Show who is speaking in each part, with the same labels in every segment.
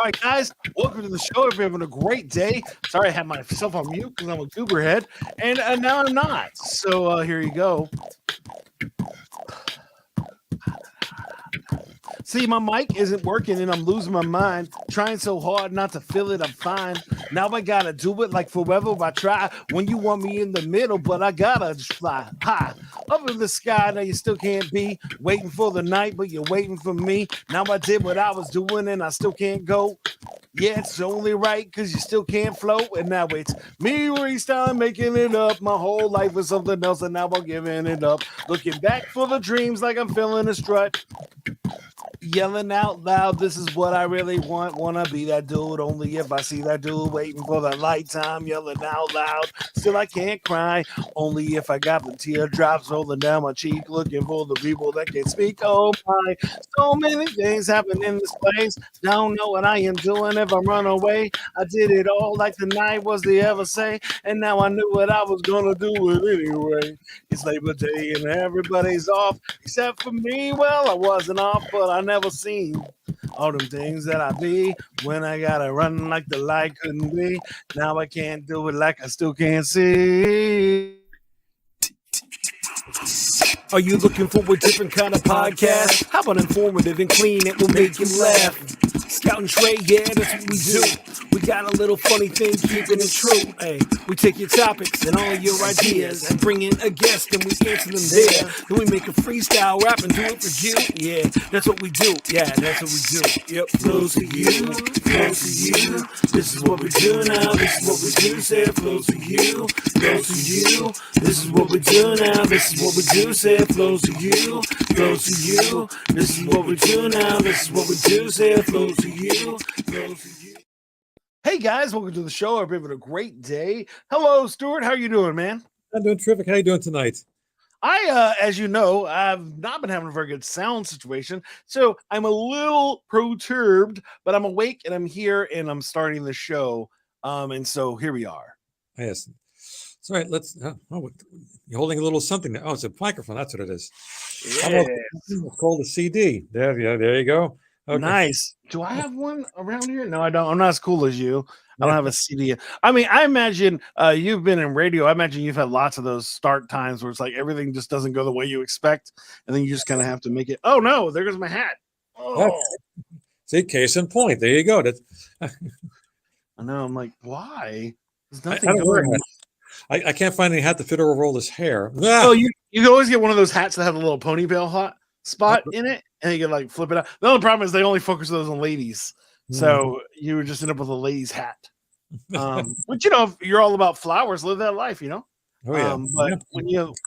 Speaker 1: right, guys, welcome to the show. If you're having a great day, sorry I had myself on mute because I'm a goober head, and now I'm not. So here you go. See, my mic isn't working and I'm losing my mind. Trying so hard not to feel it, I'm fine. Now I gotta do it like forever I try. When you want me in the middle, but I gotta just fly high. Up in the sky, now you still can't be. Waiting for the night, but you're waiting for me. Now I did what I was doing and I still can't go. Yeah, it's only right because you still can't float. And now it's me freestyling, making it up. My whole life was something else, and now I'm giving it up. Looking back for the dreams like I'm feeling a strut. Yelling out loud, this is what I really want. Wanna be that dude, only if I see that dude waiting for the light time. Yelling out loud, still I can't cry. Only if I got the teardrops rolling down my cheek. Looking for the people that can speak. Oh my, so many things happen in this place. Don't know what I am doing if I run away. I did it all like the night was the ever say. And now I knew what I was gonna do it anyway. It's Labor Day and everybody's off except for me. Well, I wasn't off, but I never seen all them things that I be when I gotta run like the light couldn't be. Now I can't do it like I still can't see. Are you looking for a different kind of podcast? How about informative and clean? It will make you laugh. Scout and Trey, yeah, that's what we do. We got a little funny thing, keeping it true. Hey, we take your topics and all your ideas and bring in a guest and we answer them there. Then we make a freestyle rap and do it for you. Yeah, that's what we do. Yeah, that's what we do. Yep, flows to you, flows to you. This is what we do now. This is what we do. Say it flows to you, flows to you. This is what we do now. This is what we do. Say it flows to you, flows to you. This is what we do now. This is what we do. Say it flows to you, flows to you. Hey guys, welcome to the show. Hope you're having a great day. Hello, Stewart. How are you doing, man?
Speaker 2: I'm doing terrific. How are you doing tonight?
Speaker 1: As you know, I've not been having a very good sound situation, so I'm a little perturbed, but I'm awake and I'm here and I'm starting the show. And so here we are.
Speaker 2: Yes. That's right. Let's. You're holding a little something there. Oh, it's a microphone. That's what it is.
Speaker 1: Yeah.
Speaker 2: It's called a CD. There you go. Okay.
Speaker 1: Nice. Do I have one around here? No, I don't. I'm not as cool as you. I don't have a CD. I mean, I imagine you've been in radio. I imagine you've had lots of those start times where it's like everything just doesn't go the way you expect, and then you just kind of have to make it. Oh no, there goes my hat. Oh.
Speaker 2: See, case in point. There you go. That's.
Speaker 1: I know. I'm like, why? There's
Speaker 2: I
Speaker 1: nothing
Speaker 2: don't wear a
Speaker 1: going.
Speaker 2: hat. I can't find any hat to fit over all this hair.
Speaker 1: Oh, you can always get one of those hats that have a little ponytail spot in it, and you can like flip it out. The only problem is they only focus those on ladies, so you would just end up with a lady's hat. But you know, if you're all about flowers, live that life, you know.
Speaker 2: Oh yeah.
Speaker 1: But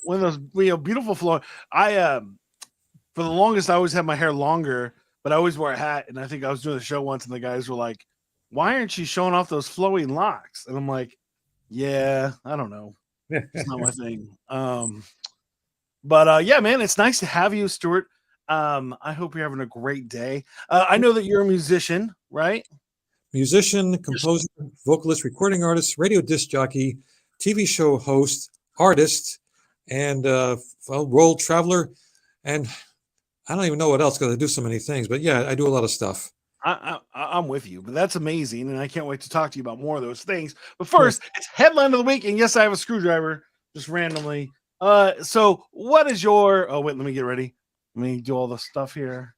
Speaker 1: when those beautiful flowers, for the longest I always had my hair longer, but I always wore a hat. And I think I was doing a show once, and the guys were like, "Why aren't you showing off those flowing locks?" And I'm like, "Yeah, I don't know, it's not my thing." But yeah, man, it's nice to have you, Stewart. I hope you're having a great day. I know that you're a musician, right?
Speaker 2: Musician, composer, vocalist, recording artist, radio disc jockey, TV show host, artist, and world traveler. And I don't even know what else because I do so many things. But yeah, I do a lot of stuff.
Speaker 1: I'm with you, but that's amazing, and I can't wait to talk to you about more of those things. But first, it's headline of the week, and yes, I have a screwdriver just randomly. So what is your? Oh wait, let me get ready. Let me do all the stuff here.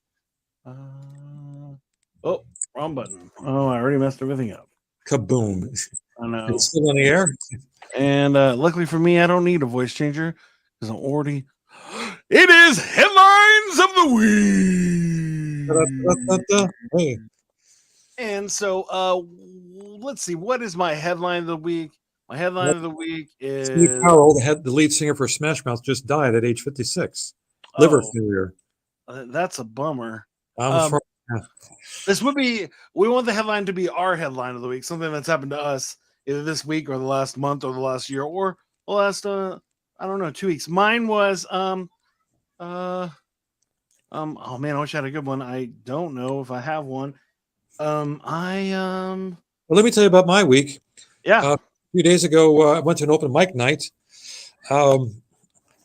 Speaker 1: Oh, wrong button. Oh, I already messed everything up.
Speaker 2: Kaboom!
Speaker 1: I know.
Speaker 2: It's still in the air.
Speaker 1: And luckily for me, I don't need a voice changer because I'm already. It is headlines of the week.
Speaker 2: Hey.
Speaker 1: And so, let's see. What is my headline of the week? My headline of the week is
Speaker 2: Steve Powell, the lead singer for Smash Mouth, just died at age 56. Liver failure.
Speaker 1: That's a bummer.
Speaker 2: This
Speaker 1: would be. We want the headline to be our headline of the week. Something that's happened to us either this week or the last month or the last year or the last I don't know, 2 weeks. Mine was oh man, I wish I had a good one. I don't know if I have one.
Speaker 2: Well, let me tell you about my week.
Speaker 1: Yeah.
Speaker 2: A few days ago, I went to an open mic night.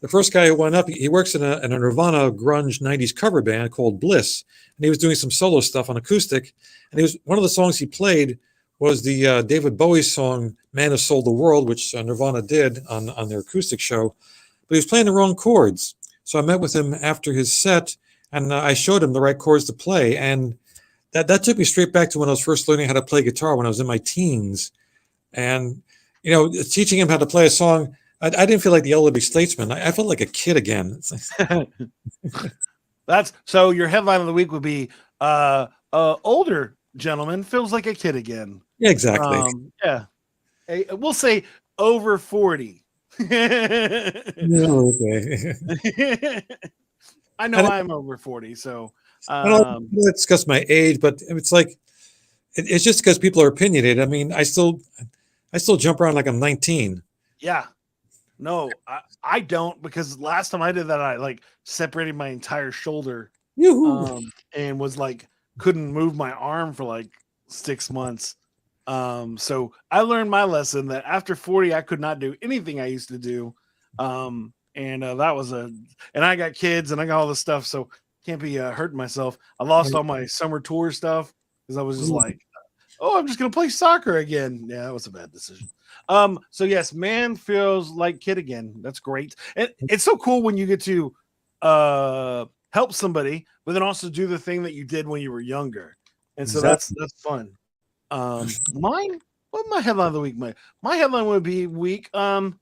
Speaker 2: the first guy who went up, he works in a Nirvana grunge 90s cover band called Bliss. And he was doing some solo stuff on acoustic. And he was one of the songs he played was the David Bowie song Man Who Sold the World, which Nirvana did on their acoustic show. But he was playing the wrong chords. So I met with him after his set, and I showed him the right chords to play. And that took me straight back to when I was first learning how to play guitar when I was in my teens. And, teaching him how to play a song, I didn't feel like the elderly statesman. I felt like a kid again.
Speaker 1: So your headline of the week would be older gentleman feels like a kid again.
Speaker 2: Yeah, exactly.
Speaker 1: We'll say over 40.
Speaker 2: No, okay.
Speaker 1: I know I'm over 40, so
Speaker 2: I don't discuss my age, but it's like it's just because people are opinionated. I mean, I still jump around like I'm 19.
Speaker 1: Yeah. No, I don't, because last time I did that, I like separated my entire shoulder and was like couldn't move my arm for like 6 months. So I learned my lesson that after 40, I could not do anything I used to do. And that was and I got kids and I got all this stuff, so can't be hurting myself. I lost all my summer tour stuff because I was just like, oh, I'm just gonna play soccer again. Yeah, that was a bad decision. So yes, man feels like kid again. That's great. And it's so cool when you get to help somebody, but then also do the thing that you did when you were younger. And so that's fun. Mine, what my headline of the week? My headline would be my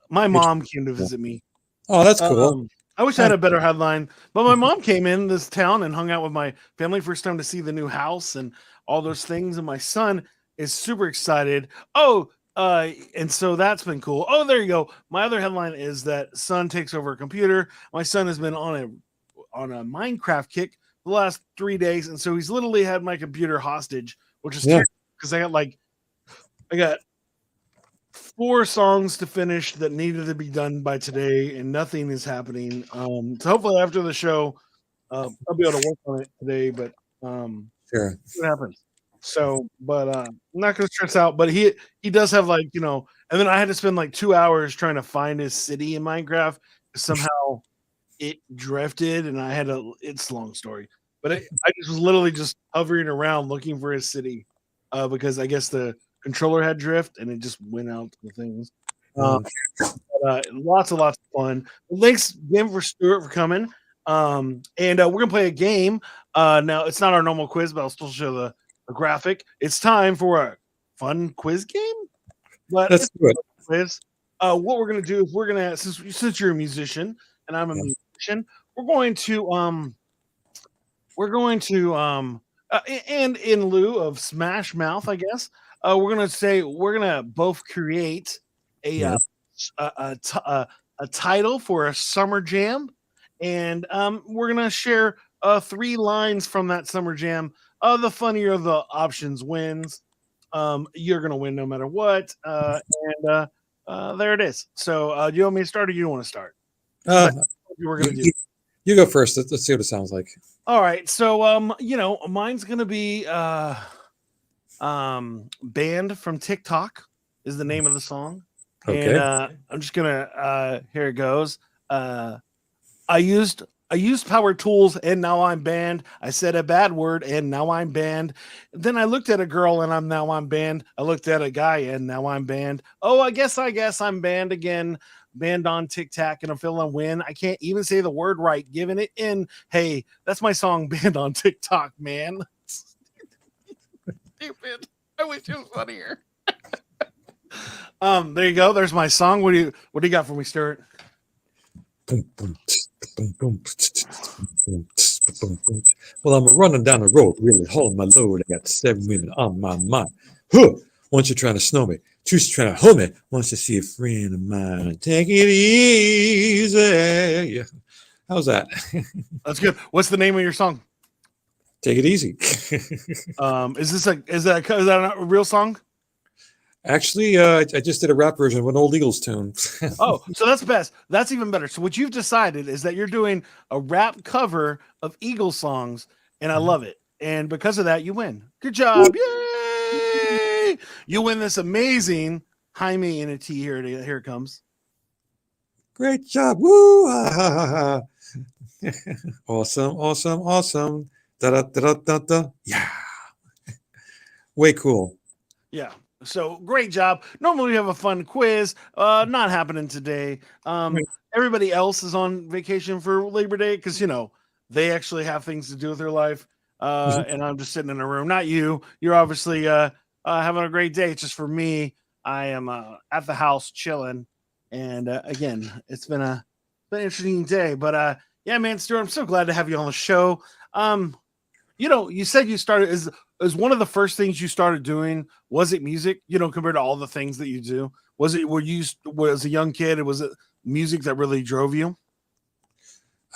Speaker 1: mom came to visit me.
Speaker 2: Oh, that's cool.
Speaker 1: I wish I had a better headline, but my mom came in this town and hung out with my family, first time to see the new house and all those things. And my son is super excited. And so that's been cool. Oh, there you go. My other headline is that son takes over a computer. My son has been on a Minecraft kick the last 3 days, and so he's literally had my computer hostage, which is terrible because I got 4 songs to finish that needed to be done by today, and nothing is happening. So hopefully after the show, I'll be able to work on it today. But
Speaker 2: sure,
Speaker 1: see what happens. So, but I'm not going to stress out. But he does have and then I had to spend like 2 hours trying to find his city in Minecraft. Somehow it drifted, and it's a long story. But I just was literally just hovering around looking for his city because I guess the controller had drift and it just went out to the things. Lots of fun. Thanks again for Stewart for coming. And we're gonna play a game. Now it's not our normal quiz, but I'll still show the graphic. It's time for a fun quiz game. But
Speaker 2: let's do it.
Speaker 1: Quiz. What we're gonna do is we're gonna since you're a musician and I'm a musician, we're going to and in lieu of Smash Mouth, I guess. We're gonna both create a title for a summer jam, and we're gonna share 3 lines from that summer jam. The funnier of the options wins. You're gonna win no matter what. And there it is. So, do you want me to start, or you want to start? We're gonna do.
Speaker 2: You go first. Let's see what it sounds like.
Speaker 1: All right. So, mine's gonna be Banned from TikTok is the name of the song.
Speaker 2: Okay.
Speaker 1: And I'm just gonna here it goes. I used power tools and now I'm banned. I said a bad word and now I'm banned. Then I looked at a girl and I'm banned. I looked at a guy and now I'm banned. Oh, I guess I'm banned again. Banned on TikTok, and I'm feeling a win. I can't even say the word right. Giving it in. Hey, that's my song, Banned on TikTok, man. Stupid. I wish it was funnier. There you go. There's my song. What do you got for me, Stewart?
Speaker 2: Well, I'm running down the road, really hauling my load. I got 7 women on my mind. Huh! Once you're trying to snow me, two's trying to hold me. Once you see a friend of mine, take it easy. Yeah. How's that?
Speaker 1: That's good. What's the name of your song?
Speaker 2: Take it easy.
Speaker 1: Is that a real song?
Speaker 2: Actually, I just did a rap version of an old Eagles tune.
Speaker 1: Oh, so that's best. That's even better. So what you've decided is that you're doing a rap cover of Eagles songs, and I love it. And because of that, you win. Good job. Yay! You win this amazing Jaime in a T here. Here it comes.
Speaker 2: Great job. Woo! Ha, ha, ha, ha. Awesome, awesome, awesome. Da, da, da, da, da, da. Yeah. Way cool.
Speaker 1: Yeah. So great job. Normally we have a fun quiz. Not happening today.
Speaker 2: Right.
Speaker 1: Everybody else is on vacation for Labor Day because they actually have things to do with their life. And I'm just sitting in a room. Not you. You're obviously having a great day. It's just for me. I am at the house chilling. And again, it's been an interesting day. But yeah, man, Stuart, I'm so glad to have you on the show. You said you started is one of the first things you started doing. Was it music? Compared to all the things that you do, was a young kid? Was it music that really drove you?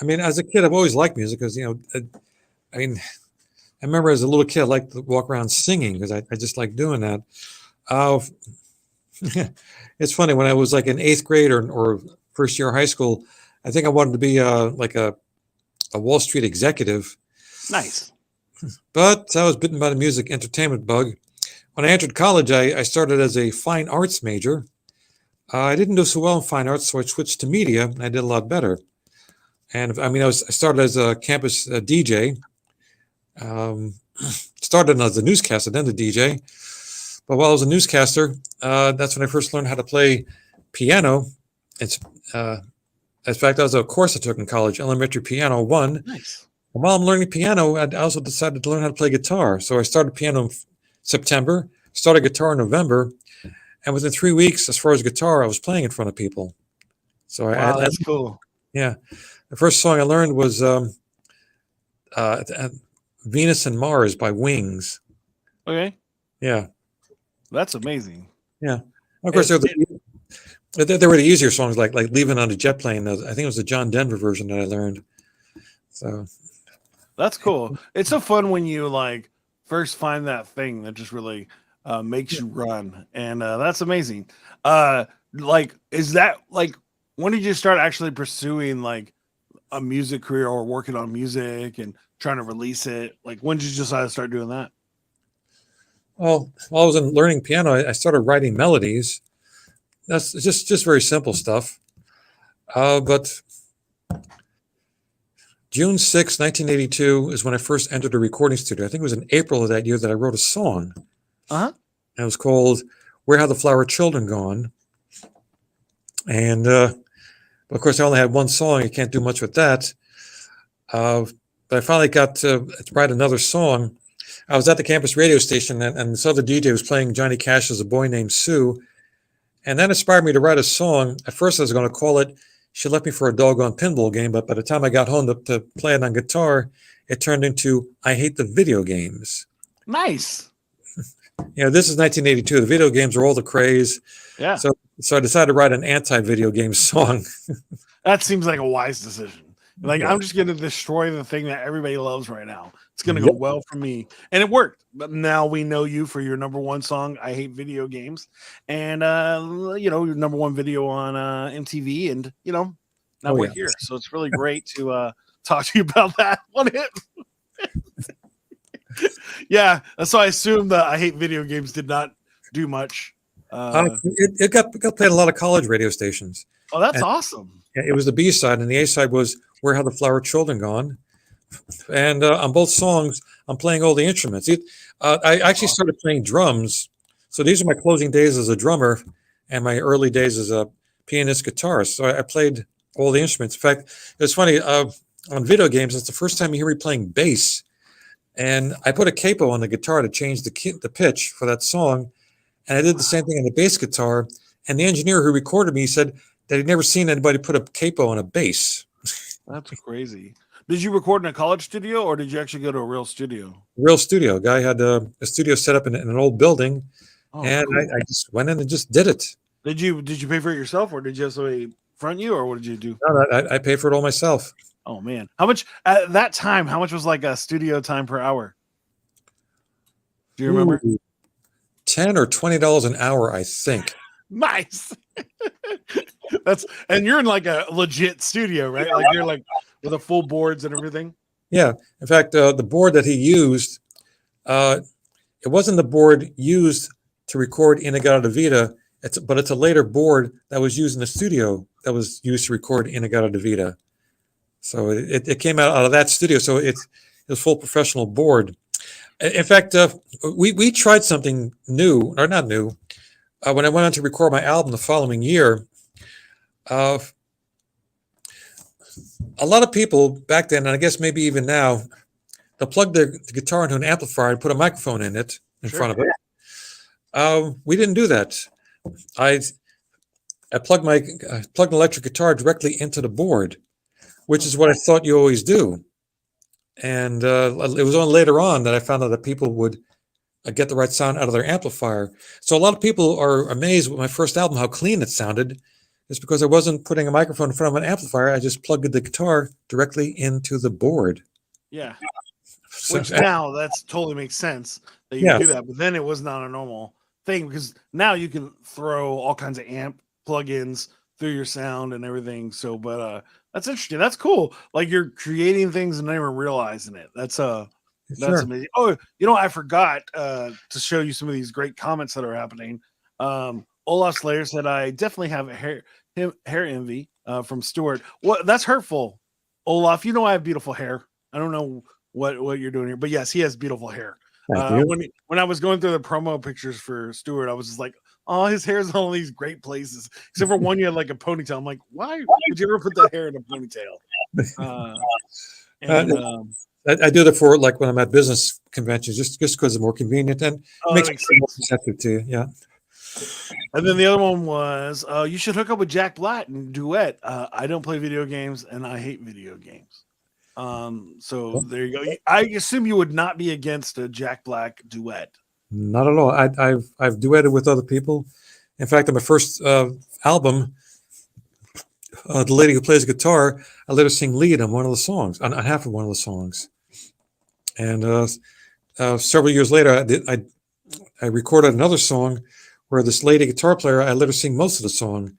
Speaker 2: I mean, as a kid, I've always liked music because, I mean, I remember as a little kid, I liked to walk around singing because I just like doing that. Uh, it's funny when I was like in eighth grade or first year of high school, I think I wanted to be like a Wall Street executive.
Speaker 1: Nice.
Speaker 2: But I was bitten by the music entertainment bug. When I entered college, I started as a fine arts major. I didn't do so well in fine arts, so I switched to media, and I did a lot better. And I mean, I started as a campus DJ. Started as a newscaster, then the DJ. But while I was a newscaster, that's when I first learned how to play piano. It's in fact, that was a course I took in college, elementary piano 1.
Speaker 1: Nice.
Speaker 2: And while I'm learning piano, I also decided to learn how to play guitar. So I started piano in September, started guitar in November, and within 3 weeks, as far as guitar, I was playing in front of people. So
Speaker 1: Wow, that's cool.
Speaker 2: Yeah. The first song I learned was Venus and Mars by Wings.
Speaker 1: Okay.
Speaker 2: Yeah.
Speaker 1: That's amazing.
Speaker 2: Yeah. Of course, there were the easier songs like Leaving on a Jet Plane. I think it was the John Denver version that I learned. So
Speaker 1: that's cool. It's so fun when you first find that thing that just really makes you run, and that's amazing. Is that when did you start actually pursuing a music career or working on music and trying to release it? When did you decide to start doing that?
Speaker 2: Well, while I was learning piano, I started writing melodies. That's just very simple stuff. But June 6, 1982 is when I first entered a recording studio. I think it was in April of that year that I wrote a song.
Speaker 1: Uh-huh.
Speaker 2: And it was called Where Have the Flower Children Gone? And of course, I only had one song. You can't do much with that. But I finally got to write another song. I was at the campus radio station, and this other DJ was playing Johnny Cash's A Boy Named Sue. And that inspired me to write a song. At first, I was going to call it She Left Me for a Doggone Pinball Game. But by the time I got home to play it on guitar, it turned into I Hate the Video Games.
Speaker 1: Nice.
Speaker 2: This is 1982. The video games are all the craze.
Speaker 1: Yeah.
Speaker 2: So I decided to write an anti-video game song.
Speaker 1: That seems like a wise decision. I'm just going to destroy the thing that everybody loves right now. It's going to go well for me. And it worked. But now we know you for your number one song, I Hate Video Games. And, your number one video on MTV. And, now we're here. So it's really great to talk to you about that one hit. Yeah. So I assume that I Hate Video Games did not do much.
Speaker 2: It got played a lot of college radio stations.
Speaker 1: Oh, that's awesome.
Speaker 2: It was the B side, and the A side was Where Have the Flower Children Gone? And on both songs, I'm playing all the instruments. I actually started playing drums. So these are my closing days as a drummer and my early days as a pianist guitarist. So I played all the instruments. In fact, it's funny, on video games, it's the first time you hear me playing bass. And I put a capo on the guitar to change the pitch for that song. And I did the same thing on the bass guitar. And the engineer who recorded me said that he'd never seen anybody put a capo on a bass.
Speaker 1: That's crazy. Did you record in a college studio or did you actually go to a real studio?
Speaker 2: Real studio. Guy had a studio set up in an old building. And cool. I just went in and just did it.
Speaker 1: Did you pay for it yourself or did you have somebody front you or what did you do?
Speaker 2: No, I paid for it all myself.
Speaker 1: Oh man. How much at that time, how much was a studio time per hour? Do you remember?
Speaker 2: $10 or $20 an hour, I think.
Speaker 1: Nice. And you're in a legit studio, right? You're with the full boards and everything.
Speaker 2: Yeah. In fact, the board that he used, it wasn't the board used to record Inagata Vita. It's a later board that was used in the studio that was used to record In-A-Gadda-Da-Vida. So it came out of that studio. So it was full professional board. In fact, we tried something new, or not new. When I went on to record my album the following year, uh, a lot of people back then, and I guess maybe even now, they'll plug the guitar into an amplifier and put a microphone in it in front of it. We didn't do that. I plugged an electric guitar directly into the board, which is what I thought you always do. And it was only later on that I found out that people would get the right sound out of their amplifier. So a lot of people are amazed with my first album how clean it sounded. It's because I wasn't putting a microphone in front of an amplifier. I just plugged the guitar directly into the board.
Speaker 1: Yeah.
Speaker 2: So,
Speaker 1: Which now that's totally makes sense that you do that, but then it was not a normal thing because now you can throw all kinds of amp plugins through your sound and everything. So, but that's interesting. That's cool. Like you're creating things and not even realizing it. That's amazing. Oh, I forgot to show you some of these great comments that are happening. Olaf Slayer said, "I definitely have a hair envy from Stewart." What? That's hurtful, Olaf. I have beautiful hair. I don't know what you're doing here, but yes, he has beautiful hair. When I was going through the promo pictures for Stewart, I was just like, "Oh, his hair's in all these great places." Except for one, you had like a ponytail. I'm like, "Why would you ever put that hair in a ponytail?"
Speaker 2: I do that for like when I'm at business conventions, just because it's more convenient and makes it more receptive to you. Yeah.
Speaker 1: And then the other one was, you should hook up with Jack Black and duet. I don't play video games and I hate video games. So there you go. I assume you would not be against a Jack Black duet.
Speaker 2: Not at all. I've duetted with other people. In fact, on my first album, the lady who plays guitar, I let her sing lead on one of the songs, on half of one of the songs. And several years later, I recorded another song where this lady guitar player, I let her sing most of the song.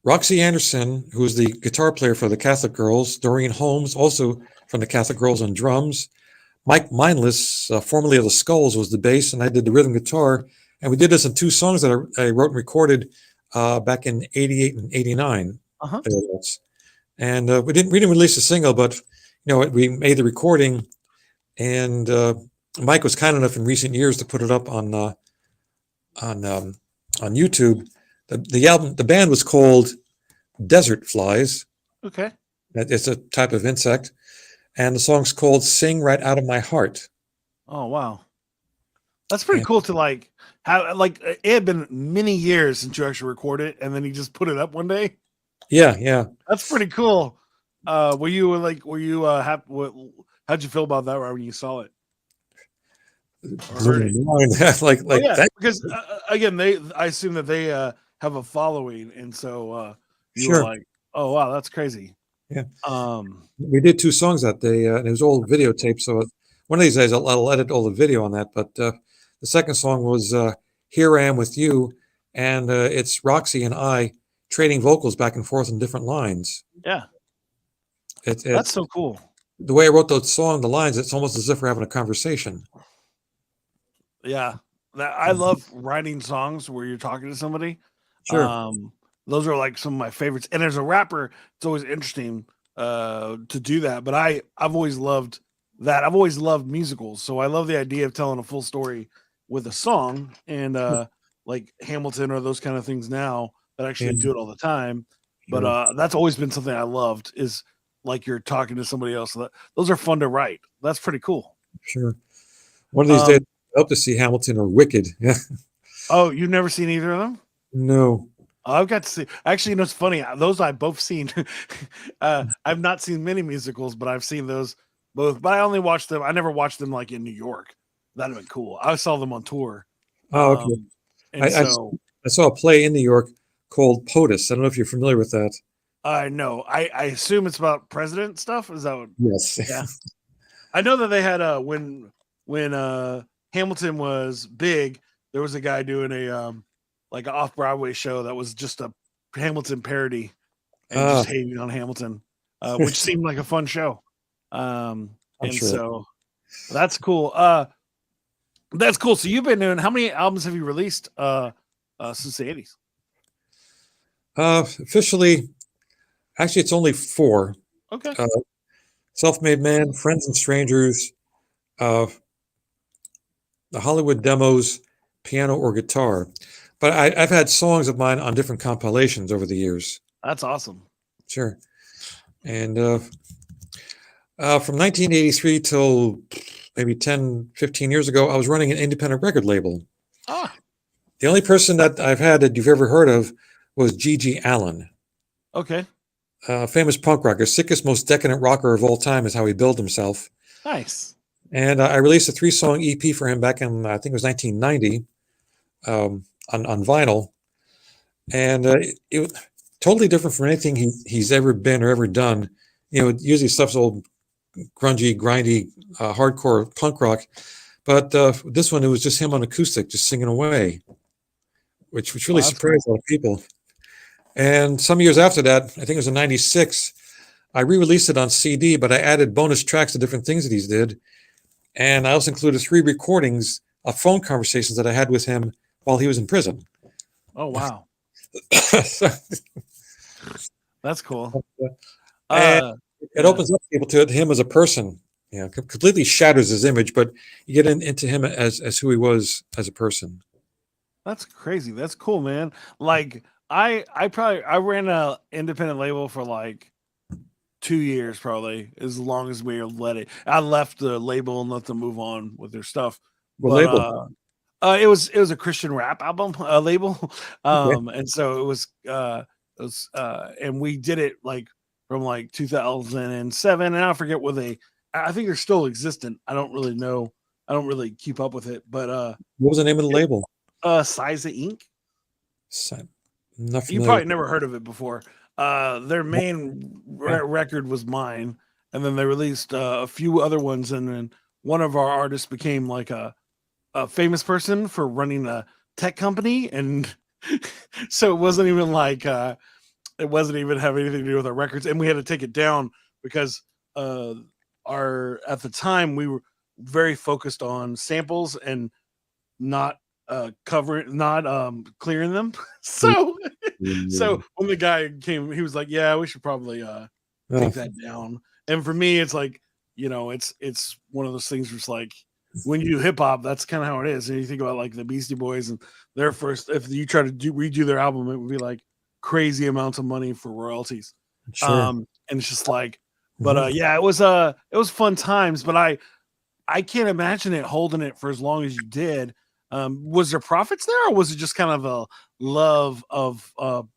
Speaker 2: Roxy Anderson, who is the guitar player for the Catholic Girls, Doreen Holmes, also from the Catholic Girls on drums, Mike Mindless, formerly of the Skulls, was the bass, and I did the rhythm guitar. And we did this in two songs that I wrote and recorded back in '88 and '89. And we didn't release a single, but we made the recording, and Mike was kind enough in recent years to put it up on YouTube. The band was called Desert Flies.
Speaker 1: Okay.
Speaker 2: It's a type of insect. And the song's called Sing Right Out of My Heart.
Speaker 1: Oh, wow. That's pretty cool to have, it had been many years since you actually recorded it, and then you just put it up one day.
Speaker 2: Yeah.
Speaker 1: That's pretty cool. How'd you feel about that when you saw it? That? Because again, I assume that they have a following, and so you were like, "Oh wow, that's crazy."
Speaker 2: Yeah. We did two songs that day, and it was all videotape. So one of these days, I'll edit all the video on that. But the second song was "Here I Am with You," and it's Roxy and I trading vocals back and forth in different lines.
Speaker 1: Yeah, that's so cool.
Speaker 2: The way I wrote the song, the lines, it's almost as if we're having a conversation.
Speaker 1: Yeah, I love writing songs where you're talking to somebody.
Speaker 2: Sure.
Speaker 1: Those are like some of my favorites. And as a rapper, it's always interesting to do that. But I've always loved that. I've always loved musicals, so I love the idea of telling a full story with a song. And like Hamilton or those kind of things now that actually do it all the time. But that's always been something I loved, is like you're talking to somebody else. Those are fun to write. That's pretty cool.
Speaker 2: Sure. One of these days, I hope to see Hamilton or Wicked. Yeah.
Speaker 1: Oh, you've never seen either of them?
Speaker 2: No.
Speaker 1: I've got to see. Actually, it's funny. Those I've both seen. I've not seen many musicals, but I've seen those both. But I only watched them. I never watched them like in New York. That'd have been cool. I saw them on tour.
Speaker 2: Oh, okay. I saw a play in New York called POTUS. I don't know if you're familiar with that.
Speaker 1: No. I assume it's about president stuff. Is that what?
Speaker 2: Yes.
Speaker 1: Yeah. I know that they had when Hamilton was big, there was a guy doing a like an off-Broadway show that was just a Hamilton parody and just hating on Hamilton, which seemed like a fun show. So that's cool. That's cool. So you've been doing, how many albums have you released since the 80s?
Speaker 2: Officially, actually, it's only four.
Speaker 1: Okay.
Speaker 2: Uh, Self-Made Man, Friends and Strangers, uh, the Hollywood Demos, piano or guitar. But I've had songs of mine on different compilations over the years.
Speaker 1: That's awesome.
Speaker 2: Sure. And from 1983 till maybe 10, 15 years ago, I was running an independent record label.
Speaker 1: Ah,
Speaker 2: The only person that I've had that you've ever heard of was G.G. Allen,
Speaker 1: okay.
Speaker 2: famous punk rocker, sickest, most decadent rocker of all time is how he billed himself.
Speaker 1: Nice.
Speaker 2: And I released a 3-song EP for him back in, I think it was 1990, on vinyl. And it was totally different from anything he's ever been or ever done. Usually stuff's old, grungy, grindy, hardcore punk rock. But this one, it was just him on acoustic, just singing away, which really surprised a lot of people. And some years after that, I think it was in 96, I re-released it on CD, but I added bonus tracks to different things that he did. And I also included 3 recordings of phone conversations that I had with him while he was in prison.
Speaker 1: Oh, wow.
Speaker 2: So,
Speaker 1: that's cool.
Speaker 2: And it opens up people to him as a person. Completely shatters his image, but you get into him as who he was as a person.
Speaker 1: That's crazy. That's cool, man. Like I ran a independent label for like 2 years, probably as long as we let it. I left the label and let them move on with their stuff.
Speaker 2: What label?
Speaker 1: It was a Christian rap album label,
Speaker 2: Okay.
Speaker 1: and so it was and we did it like from like 2007, and I forget what I think they're still existent. I don't really know. I don't really keep up with it, but
Speaker 2: what was the name of the label?
Speaker 1: Size Inc. You probably never heard of it before. Their main record was mine, and then they released a few other ones, and then one of our artists became like a famous person for running a tech company, and so it wasn't even like it wasn't even have anything to do with our records, and we had to take it down because at the time we were very focused on samples and not clearing them. So when the guy came, he was like, yeah, we should probably take that down. And for me, it's like, it's one of those things where it's like, when you do hip hop, that's kind of how it is. And you think about like the Beastie Boys and their first, if you try to redo their album, it would be like crazy amounts of money for royalties.
Speaker 2: Sure.
Speaker 1: And it's just like, but yeah, it was fun times, but I can't imagine it holding it for as long as you did. Was there profits there, or was it just kind of a love of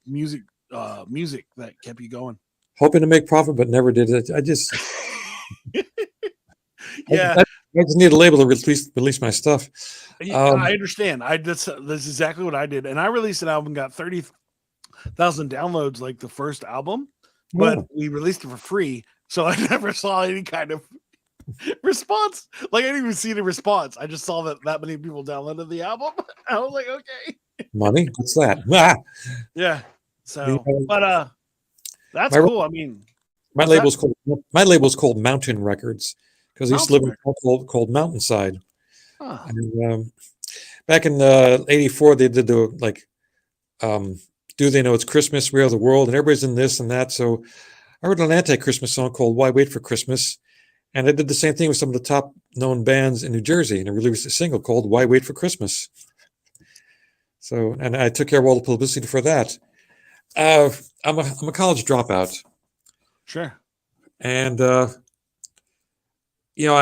Speaker 1: music that kept you going?
Speaker 2: Hoping to make profit, but never did it. I just
Speaker 1: yeah.
Speaker 2: I just need a label to release my stuff.
Speaker 1: I understand. That's exactly what I did, and I released an album, got 30,000 downloads, like the first album, but we released it for free, so I never saw any kind of response. Like I didn't even see the response. I just saw that many people downloaded the album. I was like, okay,
Speaker 2: money. What's that?
Speaker 1: Yeah. So, but that's cool. I mean,
Speaker 2: my label's called Mountain Records because I used to live in a town called Mountainside.
Speaker 1: Huh.
Speaker 2: And, back in '84, they did Do They Know It's Christmas? We Are the World, and everybody's in this and that. So I wrote an anti-Christmas song called Why Wait for Christmas? And I did the same thing with some of the top known bands in New Jersey, and I released a single called Why Wait for Christmas? So, and I took care of all the publicity for that. I'm a college dropout.
Speaker 1: Sure.
Speaker 2: And, I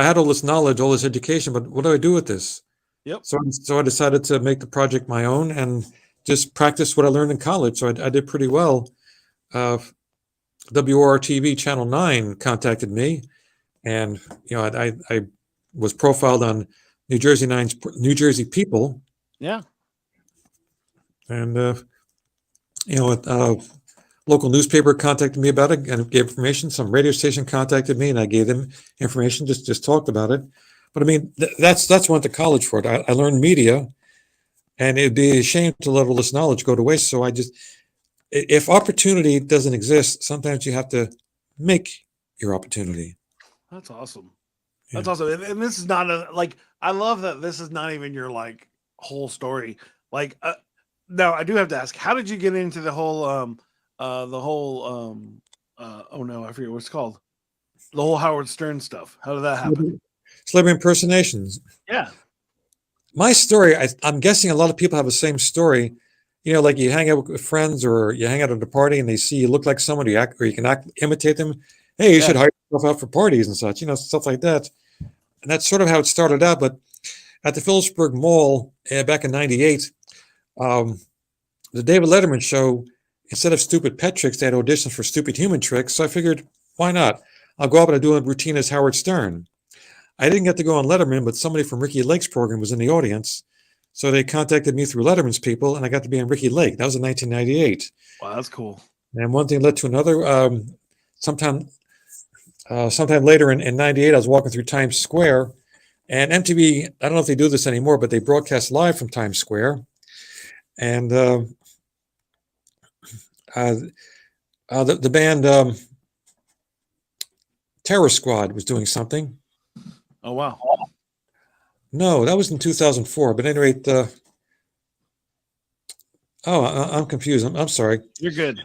Speaker 2: had all this knowledge, all this education, but what do I do with this?
Speaker 1: Yep.
Speaker 2: So I decided to make the project my own and just practice what I learned in college. So I did pretty well. WOR-TV Channel 9 contacted me, and I was profiled on New Jersey 9's New Jersey People.
Speaker 1: Yeah.
Speaker 2: And local newspaper contacted me about it and gave information. Some radio station contacted me, and I gave them information. Just talked about it. But I mean, that's what I went to college for. I learned media, and it'd be a shame to let all this knowledge go to waste. So if opportunity doesn't exist, sometimes you have to make your opportunity.
Speaker 1: That's awesome. That's awesome. And this is not I love that this is not even your like whole story. Like, now I do have to ask, how did you get into the whole, oh no, I forget what it's called. The whole Howard Stern stuff. How did that happen?
Speaker 2: Celebrity impersonations.
Speaker 1: Yeah.
Speaker 2: My story, I'm guessing a lot of people have the same story. You know, like you hang out with friends or you hang out at a party and they see you look like somebody, or you can imitate them. Hey, you should hire yourself out for parties and such, stuff like that. And that's sort of how it started out. But at the Phillipsburg Mall back in '98, the David Letterman show, instead of stupid pet tricks, they had auditions for stupid human tricks. So I figured, why not? I'll go up and I'll do a routine as Howard Stern. I didn't get to go on Letterman, but somebody from Ricky Lake's program was in the audience. So they contacted me through Letterman's people, and I got to be on Ricky Lake. That was in 1998.
Speaker 1: Wow, that's cool.
Speaker 2: And one thing led to another. Sometime later in '98, I was walking through Times Square, and MTV, I don't know if they do this anymore, but they broadcast live from Times Square. And the band Terror Squad was doing something.
Speaker 1: Oh, wow.
Speaker 2: No, that was in 2004. But at any rate, I'm confused. I'm sorry.
Speaker 1: You're good.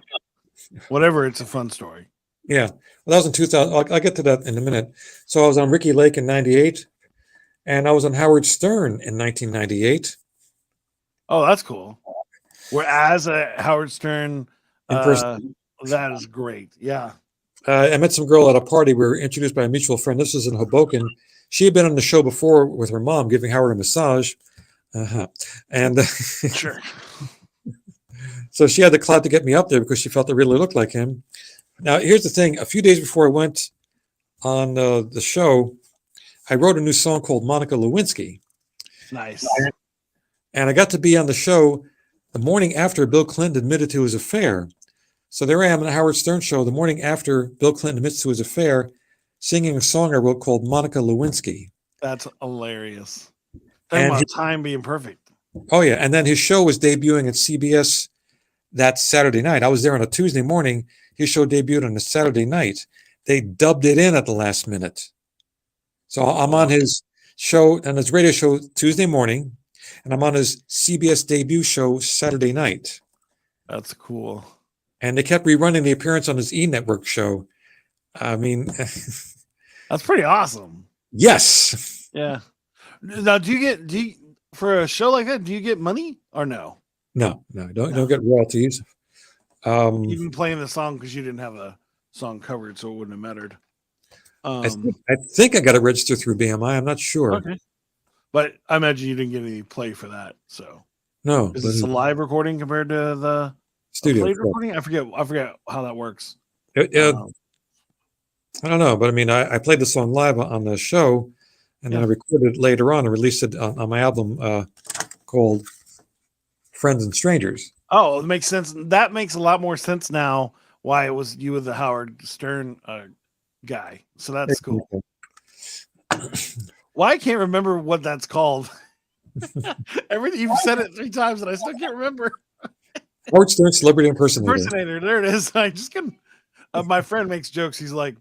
Speaker 1: Whatever, it's a fun story.
Speaker 2: Yeah. Well, that was in 2000. I'll get to that in a minute. So I was on Ricky Lake in '98, and I was on Howard Stern in 1998.
Speaker 1: Oh, that's cool. Whereas a Howard Stern,
Speaker 2: In person.
Speaker 1: that is great. Yeah.
Speaker 2: I met some girl at a party. We were introduced by a mutual friend. This was in Hoboken. She had been on the show before with her mom, giving Howard a massage. And
Speaker 1: Sure.
Speaker 2: So she had the clout to get me up there because she felt I really looked like him. Now, here's the thing. A few days before I went on the show, I wrote a new song called Monica Lewinsky.
Speaker 1: Nice.
Speaker 2: And I got to be on the show the morning after Bill Clinton admitted to his affair. So there I am on the Howard Stern show the morning after Bill Clinton admits to his affair, singing a song I wrote called Monica Lewinsky.
Speaker 1: That's hilarious. Talking about time being perfect.
Speaker 2: Oh, yeah. And then his show was debuting at CBS that Saturday night. I was there on a Tuesday morning. His show debuted on a Saturday night. They dubbed it in at the last minute. So I'm on his show, and his radio show Tuesday morning, and I'm on his CBS debut show Saturday night.
Speaker 1: That's cool. And
Speaker 2: they kept rerunning the appearance on his E! Network show. I mean,
Speaker 1: that's pretty awesome.
Speaker 2: Yes.
Speaker 1: Yeah. Now, do you for a show like that, do you get money or no?
Speaker 2: No, don't get royalties.
Speaker 1: Even playing the song because you didn't have a song covered, so it wouldn't have mattered.
Speaker 2: I think I got to register through BMI. I'm not sure.
Speaker 1: Okay. But I imagine you didn't get any play for that. So
Speaker 2: no,
Speaker 1: is this a live recording compared to the
Speaker 2: studio
Speaker 1: recording? I forget how that works.
Speaker 2: I don't know, but I mean, I played the song live on the show, and then I recorded it later on and released it on my album called Friends and Strangers.
Speaker 1: Oh, it makes sense. That makes a lot more sense now. Why it was you with the Howard Stern guy. So that's cool. Well, I can't remember what that's called. You've said it 3 times and I still can't remember.
Speaker 2: Howard Stern Celebrity Impersonator.
Speaker 1: There it is. I just can. My friend makes jokes. He's like,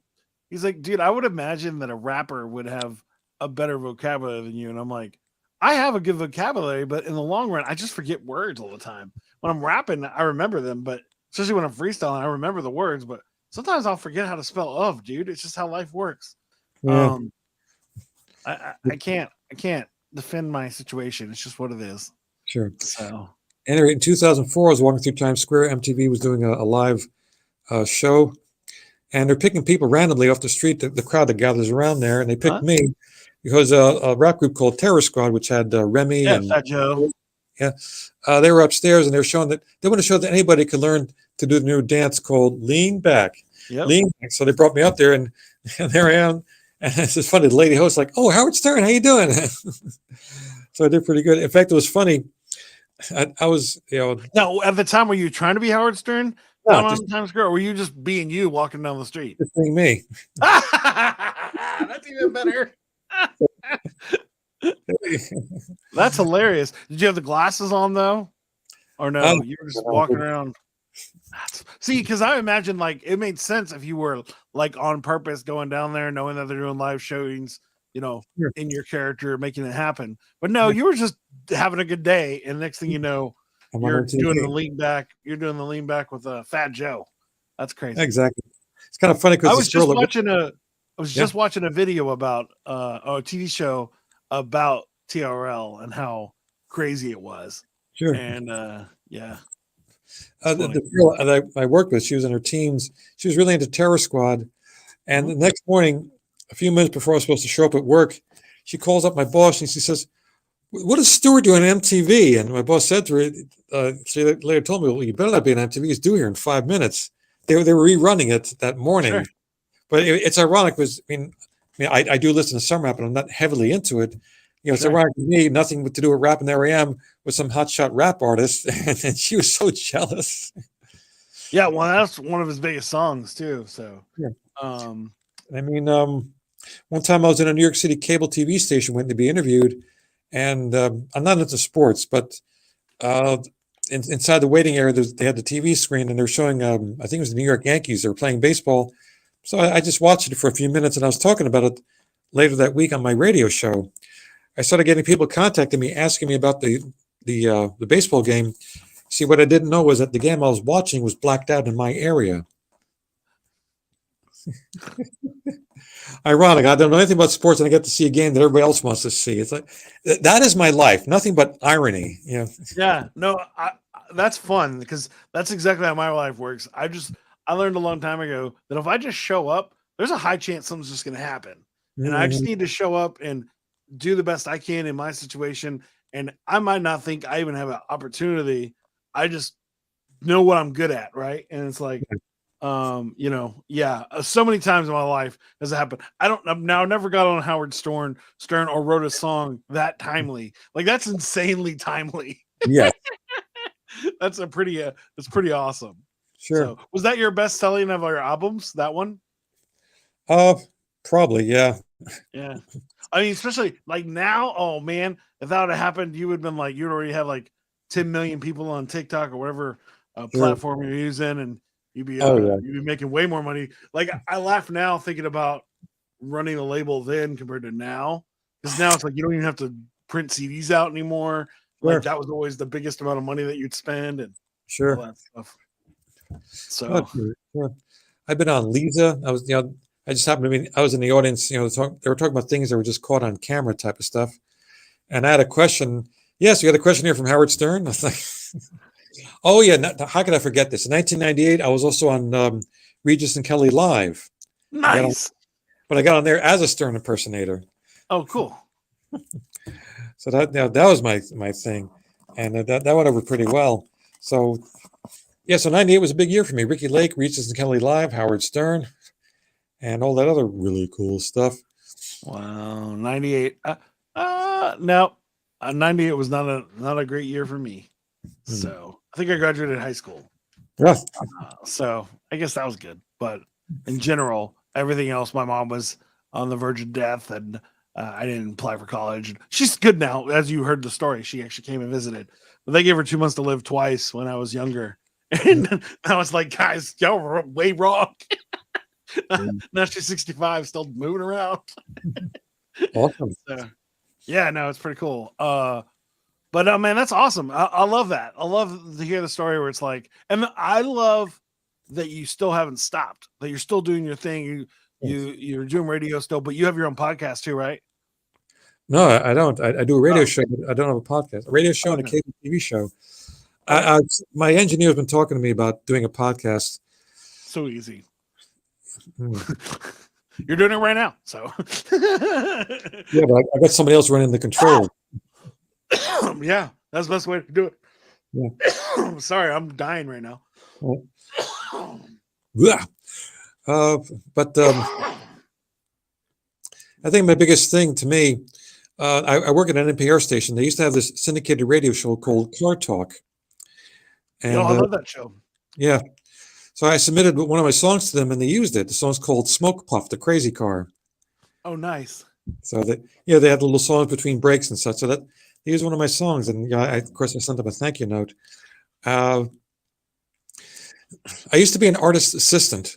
Speaker 1: dude, I would imagine that a rapper would have a better vocabulary than you. And I'm like, I have a good vocabulary, but in the long run, I just forget words all the time. When I'm rapping, I remember them, but especially when I'm freestyling, I remember the words, but sometimes I'll forget how to spell of, dude. It's just how life works.
Speaker 2: Yeah.
Speaker 1: I can't defend my situation. It's just what it is.
Speaker 2: Sure.
Speaker 1: So
Speaker 2: anyway, in 2004, I was walking through Times Square. MTV was doing a live show, and they're picking people randomly off the street, the crowd that gathers around there, and they picked me because a rap group called Terror Squad, which had Remy and
Speaker 1: Fat Joe.
Speaker 2: Yeah, they were upstairs, and they were showing that they want to show that anybody could learn to do the new dance called Lean Back.
Speaker 1: Yep.
Speaker 2: Lean Back. So they brought me up there, and there I am. And it's just funny. The lady host like, "Oh, Howard Stern, how you doing?" So I did pretty good. In fact, it was funny. I was,
Speaker 1: Now, at the time, were you trying to be Howard Stern?
Speaker 2: No,
Speaker 1: on Times Square, or were you just being you walking down the street?
Speaker 2: Just being me.
Speaker 1: That's even better. That's hilarious. Did you have the glasses on though, or no? You were just walking around. See, because I imagine like it made sense if you were like on purpose going down there, knowing that they're doing live showings,
Speaker 2: Sure.
Speaker 1: in your character, making it happen. But no, you were just having a good day, and next thing you know,
Speaker 2: I'm on
Speaker 1: you're doing the
Speaker 2: MTV.
Speaker 1: lean back. You're doing the lean back with Fat Joe. That's crazy.
Speaker 2: Exactly. It's kind of funny
Speaker 1: I
Speaker 2: because
Speaker 1: was
Speaker 2: this girl
Speaker 1: just
Speaker 2: that
Speaker 1: watching a I was
Speaker 2: yeah,
Speaker 1: just watching a video about a TV show about TRL and how crazy it was.
Speaker 2: sure.
Speaker 1: And yeah, it's
Speaker 2: The,
Speaker 1: funny.
Speaker 2: the girl that I worked with, she was in her teens. She was really into Terror Squad. And
Speaker 1: Mhm.
Speaker 2: the next morning, a few minutes before I was supposed to show up at work, she calls up my boss and she says, "What is Stewart doing on MTV?" And my boss said to her, she later told me, "Well, you better not be on MTV. It's due here in 5 minutes." They were rerunning it that
Speaker 1: Sure.
Speaker 2: morning. But it's ironic because I do listen to some rap, but I'm not heavily into it. It's
Speaker 1: Sure.
Speaker 2: ironic to me, nothing to do with rap, and there I am with some hotshot rap artist, and she was so jealous.
Speaker 1: Yeah, well, that's one of his biggest songs too. So,
Speaker 2: Yeah.
Speaker 1: um,
Speaker 2: I mean, one time I was in a New York City cable TV station waiting to be interviewed, and I'm not into sports, but uh, inside the waiting area, they had the TV screen, and they're showing, I think it was the New York Yankees. They were playing baseball, so I just watched it for a few minutes, and I was talking about it later that week on my radio show. I started getting people contacting me, asking me about the baseball game. See, what I didn't know was that the game I was watching was blacked out in my area. Ironic. I don't know anything about sports, and I get to see a game that everybody else wants to see. It's like that is my life. Nothing but irony.
Speaker 1: yeah, no, that's fun because that's exactly how my life works. I learned a long time ago that if I just show up, there's a high chance something's just going to happen, and I just
Speaker 2: Mhm.
Speaker 1: need to show up and do the best I can in my situation. And I might not think I even have an opportunity. I just know what I'm good at, right? And it's like, yeah, so many times in my life has it happened. I've never got on Howard Stern or wrote a song that timely. Like that's insanely timely.
Speaker 2: Yes,
Speaker 1: That's pretty awesome.
Speaker 2: sure.
Speaker 1: So was that your best selling of your albums? That one?
Speaker 2: Uh, Probably, yeah.
Speaker 1: Yeah. I mean, especially like now, oh man, if that would have happened, you would have been like, you'd already have like 10 million people on TikTok or whatever
Speaker 2: Sure.
Speaker 1: platform you're using, and
Speaker 2: Oh, yeah.
Speaker 1: you'd be making way more money. Like I laugh now thinking about running a label then compared to now, because now it's like you don't even have to print CDs out anymore. Like
Speaker 2: Sure.
Speaker 1: that was always the biggest amount of money that you'd spend and all
Speaker 2: Sure.
Speaker 1: that stuff.
Speaker 2: Oh,
Speaker 1: So
Speaker 2: sure. I've been on Lisa. I just happened to be, I was in the audience, they were talking about things that were just caught on camera type of stuff. And I had a question. Yes, you had a question here from Howard Stern. I was like, oh, yeah. How could I forget this? In 1998, I was also on Regis and Kelly Live.
Speaker 1: nice.
Speaker 2: But I got on there as a Stern impersonator.
Speaker 1: Oh, cool.
Speaker 2: So that was my thing. And that went over pretty well. So, yeah, so 98 was a big year for me. Ricky Lake, Regis and Kelly Live, Howard Stern, and all that other really cool stuff.
Speaker 1: Wow, 98. No, 98 was not a great year for me. So I think I graduated high school.
Speaker 2: Yeah.
Speaker 1: So I guess that was good. But in general, everything else, my mom was on the verge of death, and I didn't apply for college. She's good now, as you heard the story. She actually came and visited, but they gave her 2 months to live twice when I was younger, and I was like, guys, y'all were way wrong. Now she's 65, still moving around.
Speaker 2: Awesome.
Speaker 1: So, yeah, no, it's pretty cool. But man, that's awesome. I love that. I love to hear the story where it's like, and I love that you still haven't stopped. That you're still doing your thing. You're doing radio still, but you have your own podcast too, right?
Speaker 2: No, I don't. I do a radio
Speaker 1: Oh,
Speaker 2: show, but I don't have a podcast. A radio show and a
Speaker 1: okay.
Speaker 2: cable TV show.
Speaker 1: Okay.
Speaker 2: My engineer has been talking to me about doing a podcast.
Speaker 1: So easy.
Speaker 2: Hmm.
Speaker 1: You're doing it right now. So
Speaker 2: Yeah, but I got somebody else running the control.
Speaker 1: yeah, that's the best way to do it.
Speaker 2: Yeah.
Speaker 1: Sorry, I'm dying right now.
Speaker 2: Yeah. But I think my biggest thing to me, I work at an NPR station. They used to have this syndicated radio show called Car Talk.
Speaker 1: Yo,
Speaker 2: And
Speaker 1: I love that show.
Speaker 2: yeah, so I submitted one of my songs to them and they used it. The song's called Smoke Puff, the Crazy Car.
Speaker 1: Oh, nice.
Speaker 2: So that, they had little songs between breaks and such. So that he was one of my songs. And of course, I sent them a thank you note. I used to be an artist assistant.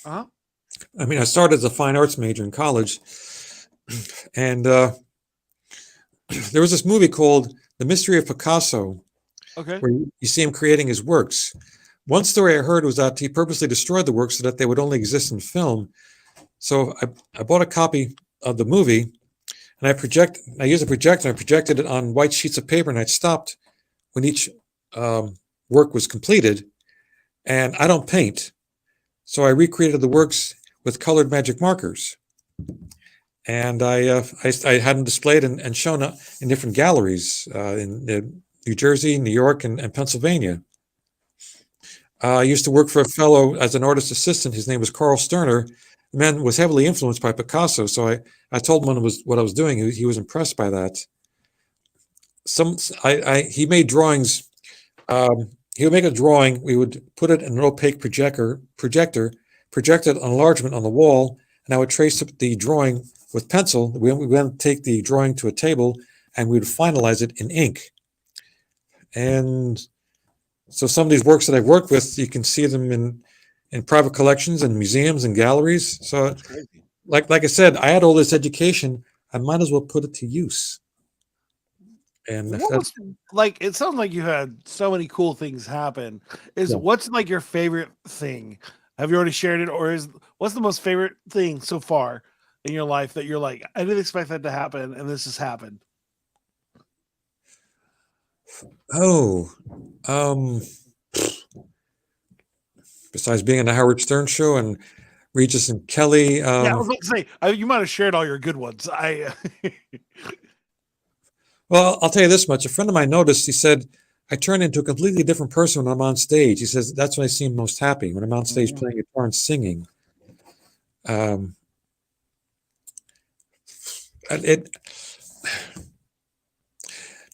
Speaker 1: Uh-huh.
Speaker 2: I mean, I started as a fine arts major in college, And there was this movie called The Mystery of Picasso,
Speaker 1: Okay.
Speaker 2: where you see him creating his works. One story I heard was that he purposely destroyed the works so that they would only exist in film. So I bought a copy of the movie, and I used a projector. I projected it on white sheets of paper, and I stopped when each work was completed. And I don't paint, so I recreated the works with colored magic markers. And I had them displayed and shown in different galleries in New Jersey, New York, and Pennsylvania. I used to work for a fellow as an artist assistant. His name was Carl Sterner. The man was heavily influenced by Picasso, so I told him what I was doing. He was impressed by that. He made drawings. He would make a drawing. We would put it in an opaque projected enlargement on the wall, and I would trace the drawing with pencil. We would take the drawing to a table, and we would finalize it in ink. And so some of these works that I've worked with, you can see them in private collections and museums and galleries. So, like I said, I had all this education. I might as well put it to use. And
Speaker 1: What was like? It sounds like you had so many cool things happen.
Speaker 2: Yeah.
Speaker 1: What's like your favorite thing? Have you already shared it, or what's the most favorite thing so far in your life that you're like, I didn't expect that to happen, and this has happened?
Speaker 2: Oh, besides being on the Howard Stern show and Regis and Kelly.
Speaker 1: Yeah, I was about to say you might have shared all your good ones.
Speaker 2: Well, I'll tell you this much. A friend of mine noticed, he said, I turn into a completely different person when I'm on stage. He says, that's when I seem most happy, when I'm on stage playing guitar and singing.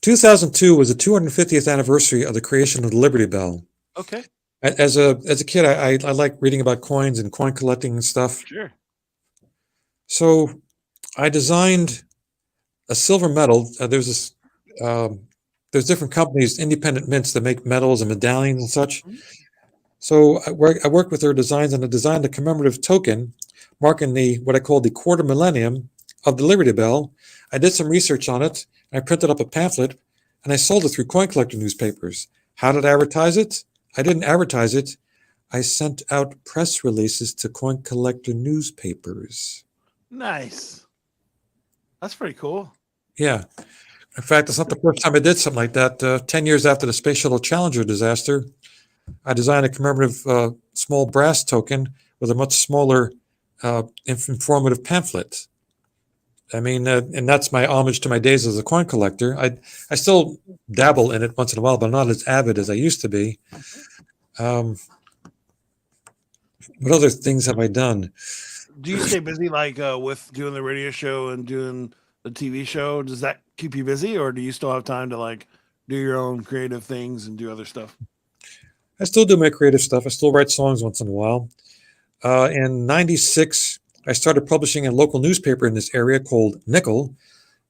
Speaker 2: 2002 was the 250th anniversary of the creation of the Liberty Bell.
Speaker 1: Okay.
Speaker 2: As a kid, I like reading about coins and coin collecting and stuff.
Speaker 1: Sure.
Speaker 2: So I designed a silver medal. There's different companies, independent mints that make medals and medallions and such.
Speaker 1: Mhm.
Speaker 2: So I worked with their designs, and I designed a commemorative token marking what I call the quarter millennium of the Liberty Bell. I did some research on it. I printed up a pamphlet, and I sold it through coin collector newspapers. How did I advertise it? I didn't advertise it. I sent out press releases to coin collector newspapers.
Speaker 1: Nice. That's pretty cool.
Speaker 2: Yeah. In fact, it's not the first time I did something like that. 10 years after the Space Shuttle Challenger disaster, I designed a commemorative small brass token with a much smaller informative pamphlet. I mean, and that's my homage to my days as a coin collector. I still dabble in it once in a while, but I'm not as avid as I used to be. What other things have I done?
Speaker 1: Do you stay busy with doing the radio show and doing the TV show? Does that keep you busy, or do you still have time to do your own creative things and do other stuff?
Speaker 2: I still do my creative stuff. I still write songs once in a while. In '96, I started publishing a local newspaper in this area called Nickel,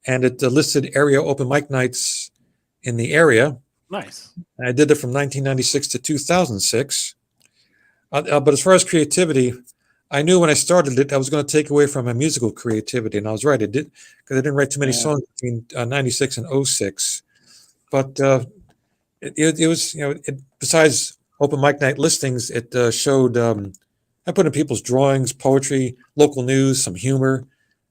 Speaker 2: and it listed area open mic nights in the area.
Speaker 1: Nice.
Speaker 2: I did it from 1996 to 2006. But as far as creativity, I knew when I started it, I was going to take away from my musical creativity, and I was right. It did, because I didn't write too many songs between '96 and '06. But it was, besides open mic night listings, it showed. I put in people's drawings, poetry, local news, some humor,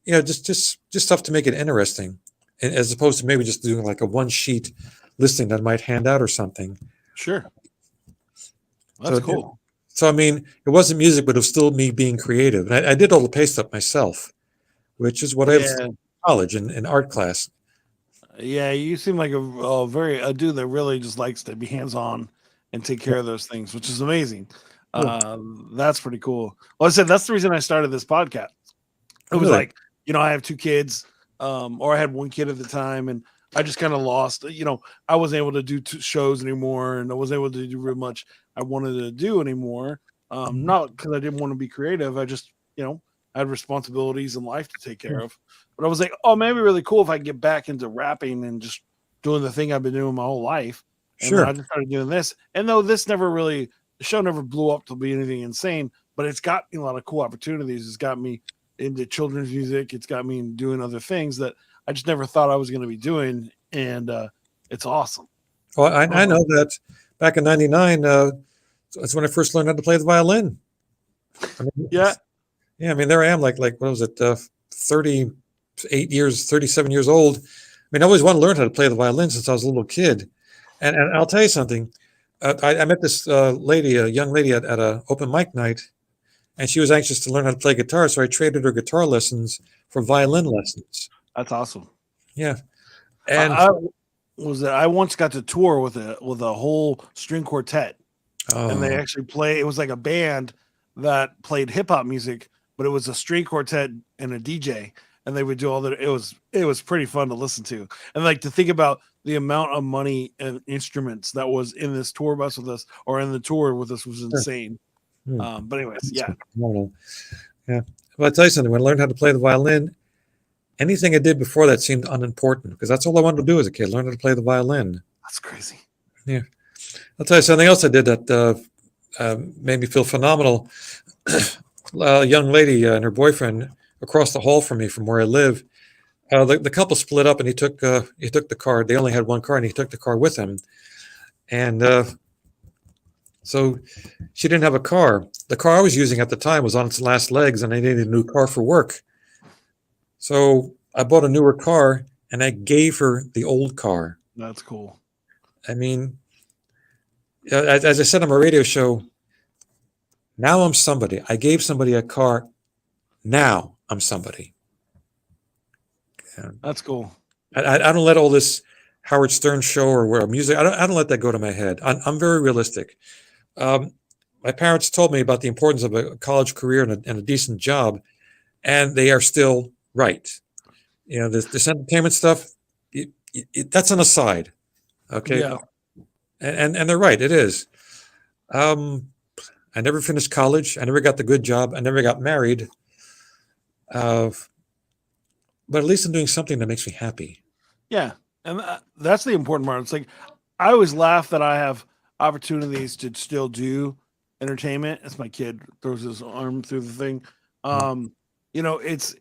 Speaker 2: just stuff to make it interesting, and as opposed to maybe just doing like a one sheet listing that I might hand out or something.
Speaker 1: Sure. That's cool.
Speaker 2: So, I mean, it wasn't music, but it was still me being creative. And I did all the paste up myself, which is what I was in college and in art class.
Speaker 1: Yeah, you seem like a dude that really just likes to be hands-on and take care of those things, which is amazing. That's pretty cool. Well, I said that's the reason I started this podcast. It was
Speaker 2: Really?
Speaker 1: I have two kids, or I had one kid at the time, and I just kind of lost. I wasn't able to do shows anymore, and I wasn't able to do real much I wanted to do anymore. Not because I didn't want to be creative. I just, I had responsibilities in life to take care of. But I was like, oh, man, it'd be really cool if I could get back into rapping and just doing the thing I've been doing my whole life. And
Speaker 2: Sure.
Speaker 1: I just started doing this. And though the show never blew up to be anything insane, but it's got me a lot of cool opportunities. It's into children's music. It's got me doing other things that I just never thought I was going to be doing, and it's awesome.
Speaker 2: Well, I know that back in '99, that's when I first learned how to play the violin. I mean,
Speaker 1: Yeah,
Speaker 2: I mean, there I am, like what was it, 37 years old. I mean, I always wanted to learn how to play the violin since I was a little kid. And I'll tell you something. I met this lady, a young lady at a open mic night, and she was anxious to learn how to play guitar. So I traded her guitar lessons for violin lessons.
Speaker 1: that's awesome.
Speaker 2: Yeah. And
Speaker 1: I once got to tour with a whole string quartet, and they actually play. It was like a band that played hip hop music, but it was a string quartet and a DJ, and they would do all that. It was pretty fun to listen to, and like to think about the amount of money and instruments that was in this tour bus with us, or in the tour with us, was insane. But anyways, yeah.
Speaker 2: Yeah. Well, I'll tell you something. When I learned how to play the violin, anything I did before that seemed unimportant because that's all I wanted to do as a kid, learn how to play the violin.
Speaker 1: That's crazy.
Speaker 2: Yeah. I'll tell you something else I did that made me feel phenomenal. A young lady and her boyfriend across the hall from me, from where I live, the couple split up, and he took the car. They only had one car, and he took the car with him. And so she didn't have a car. The car I was using at the time was on its last legs, and I needed a new car for work. So I bought a newer car, and I gave her the old car.
Speaker 1: That's cool.
Speaker 2: I mean, as I said on my radio show, now I'm somebody. I gave somebody a car. Now I'm somebody.
Speaker 1: That's cool.
Speaker 2: I don't let all this Howard Stern show or music. I don't let that go to my head. I'm very realistic. My parents told me about the importance of a college career and a decent job, and they are still right. You know, this entertainment stuff, that's an aside. Okay.
Speaker 1: Yeah.
Speaker 2: And they're right. It is. I never finished college. I never got the good job. I never got married. But at least I'm doing something that makes me happy.
Speaker 1: Yeah. And that's the important part. It's like, I always laugh that I have opportunities to still do entertainment. As my kid throws his arm through the thing. You know, it's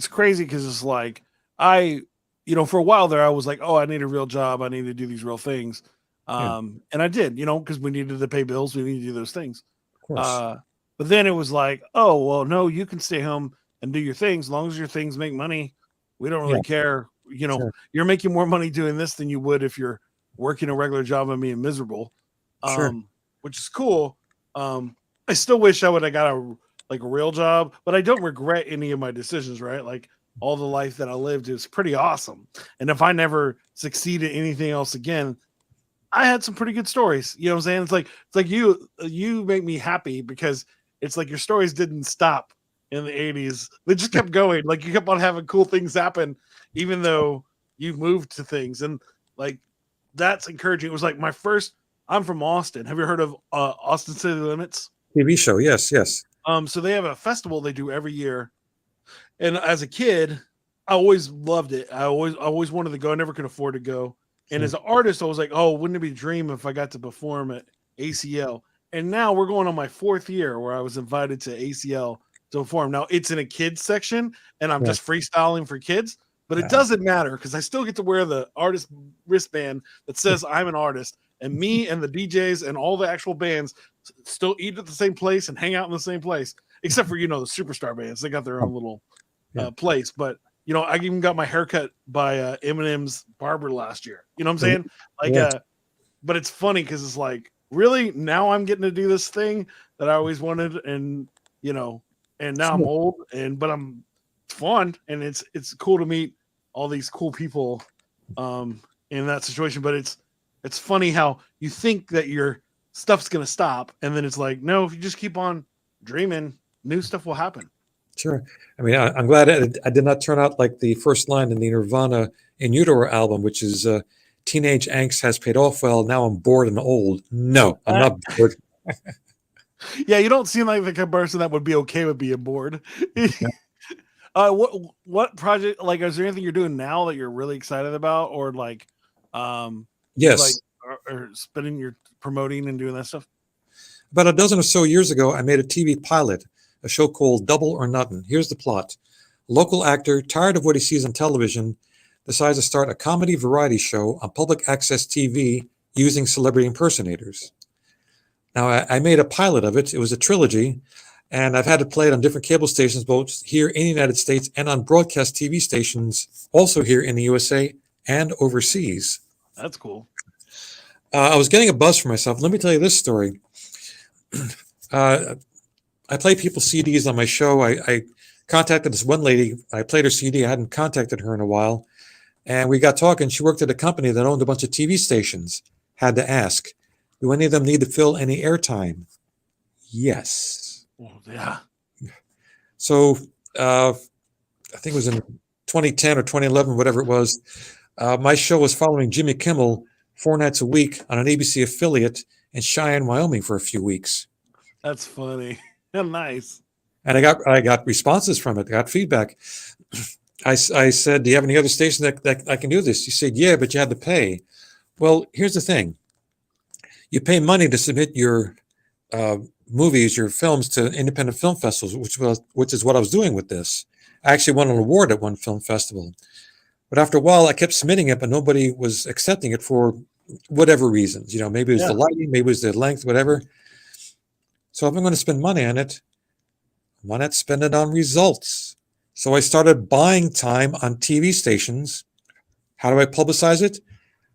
Speaker 1: crazy because it's like, for a while there, I was like, oh, I need a real job. I need to do these real things. And I did, because we needed to pay bills. We needed to do those things.
Speaker 2: Of course.
Speaker 1: But then it was like, oh, well, no, you can stay home and do your things. As long as your things make money, we don't really care. Sure. You're making more money doing this than you would if you're working a regular job and being miserable, which is cool. I still wish I would have got a real job, but I don't regret any of my decisions, right? Like, all the life that I lived is pretty awesome. And if I never succeed at anything else again, I had some pretty good stories. You know what I'm saying? It's like you make me happy because it's like your stories didn't stop in the 80s. They just kept going. Like, you kept on having cool things happen, even though you moved to things. And like, that's encouraging. It was like I'm from Austin. Have you heard of Austin City Limits?
Speaker 2: TV show. Yes.
Speaker 1: So they have a festival they do every year. And as a kid, I always loved it. I always wanted to go. I never could afford to go. And as an artist, I was like, oh, wouldn't it be a dream if I got to perform at ACL? And now we're going on my 4th year where I was invited to ACL to perform. Now, it's in a kids section, and I'm just freestyling for kids. But it doesn't matter because I still get to wear the artist wristband that says I'm an artist. And me and the DJs and all the actual bands still eat at the same place and hang out in the same place. Except for, the superstar bands. They got their own little place. But, I even got my haircut by Eminem's barber last year. You know what I'm saying? But it's funny because it's like, really? Now I'm getting to do this thing that I always wanted. And, and now I'm old. But it's fun. And it's cool to meet all these cool people in that situation. But it's funny how you think that your stuff's going to stop. And then it's like, no, if you just keep on dreaming, new stuff will happen.
Speaker 2: Sure. I mean, I'm glad I did not turn out like the first line in the Nirvana In Utero album, which is teenage angst has paid off well. Now I'm bored and old. No, I'm not bored.
Speaker 1: Yeah, you don't seem like the kind of person that would be okay with being bored. What project, like, is there anything you're doing now that you're really excited about, or like,
Speaker 2: yes,
Speaker 1: or spending your promoting and doing that stuff?
Speaker 2: About a dozen or so years ago, I made a TV pilot, a show called Double or Nothing. Here's the plot. local actor tired of what he sees on television decides to start a comedy variety show on public access TV using celebrity impersonators. Now, I made a pilot of it. It was a trilogy, and I've had it played on different cable stations, both here in the United States and on broadcast TV stations, also here in the USA and overseas.
Speaker 1: That's cool.
Speaker 2: I was getting a buzz for myself. Let me tell you this story. I play people's CDs on my show. I contacted this one lady. I played her CD. I hadn't contacted her in a while. And we got talking. She worked at a company that owned a bunch of TV stations. Had to ask, do any of them need to fill any airtime? Yes.
Speaker 1: Oh, yeah.
Speaker 2: So I think it was in 2010 or 2011, whatever it was. My show was following Jimmy Kimmel 4 nights a week on an ABC affiliate in Cheyenne, Wyoming for a few weeks.
Speaker 1: That's funny. Nice.
Speaker 2: And I got responses from it. I got feedback. I said, do you have any other station that I can do this? He said, yeah, but you had to pay. Well, here's the thing. You pay money to submit your movies, your films to independent film festivals, which is what I was doing with this. I actually won an award at one film festival. But after a while, I kept submitting it, but nobody was accepting it for whatever reasons. Maybe it was the lighting, maybe it was the length, whatever. So if I'm going to spend money on it, why not spend it on results? So I started buying time on TV stations. How do I publicize it?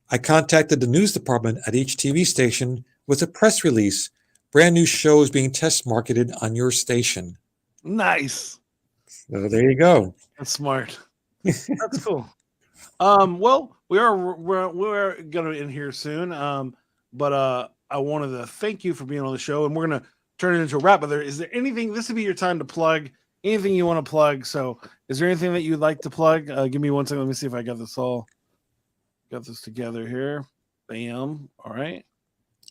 Speaker 2: I contacted the news department at each TV station with a press release. Brand new shows being test marketed on your station.
Speaker 1: Nice.
Speaker 2: So there you go.
Speaker 1: That's smart. That's cool. Well, we're gonna end here soon. But I wanted to thank you for being on the show, and we're gonna turn it into a wrap. But is there anything? This would be your time to plug anything you want to plug. So, is there anything that you'd like to plug? Give me 1 second. Let me see if I got this together here. Bam. All right.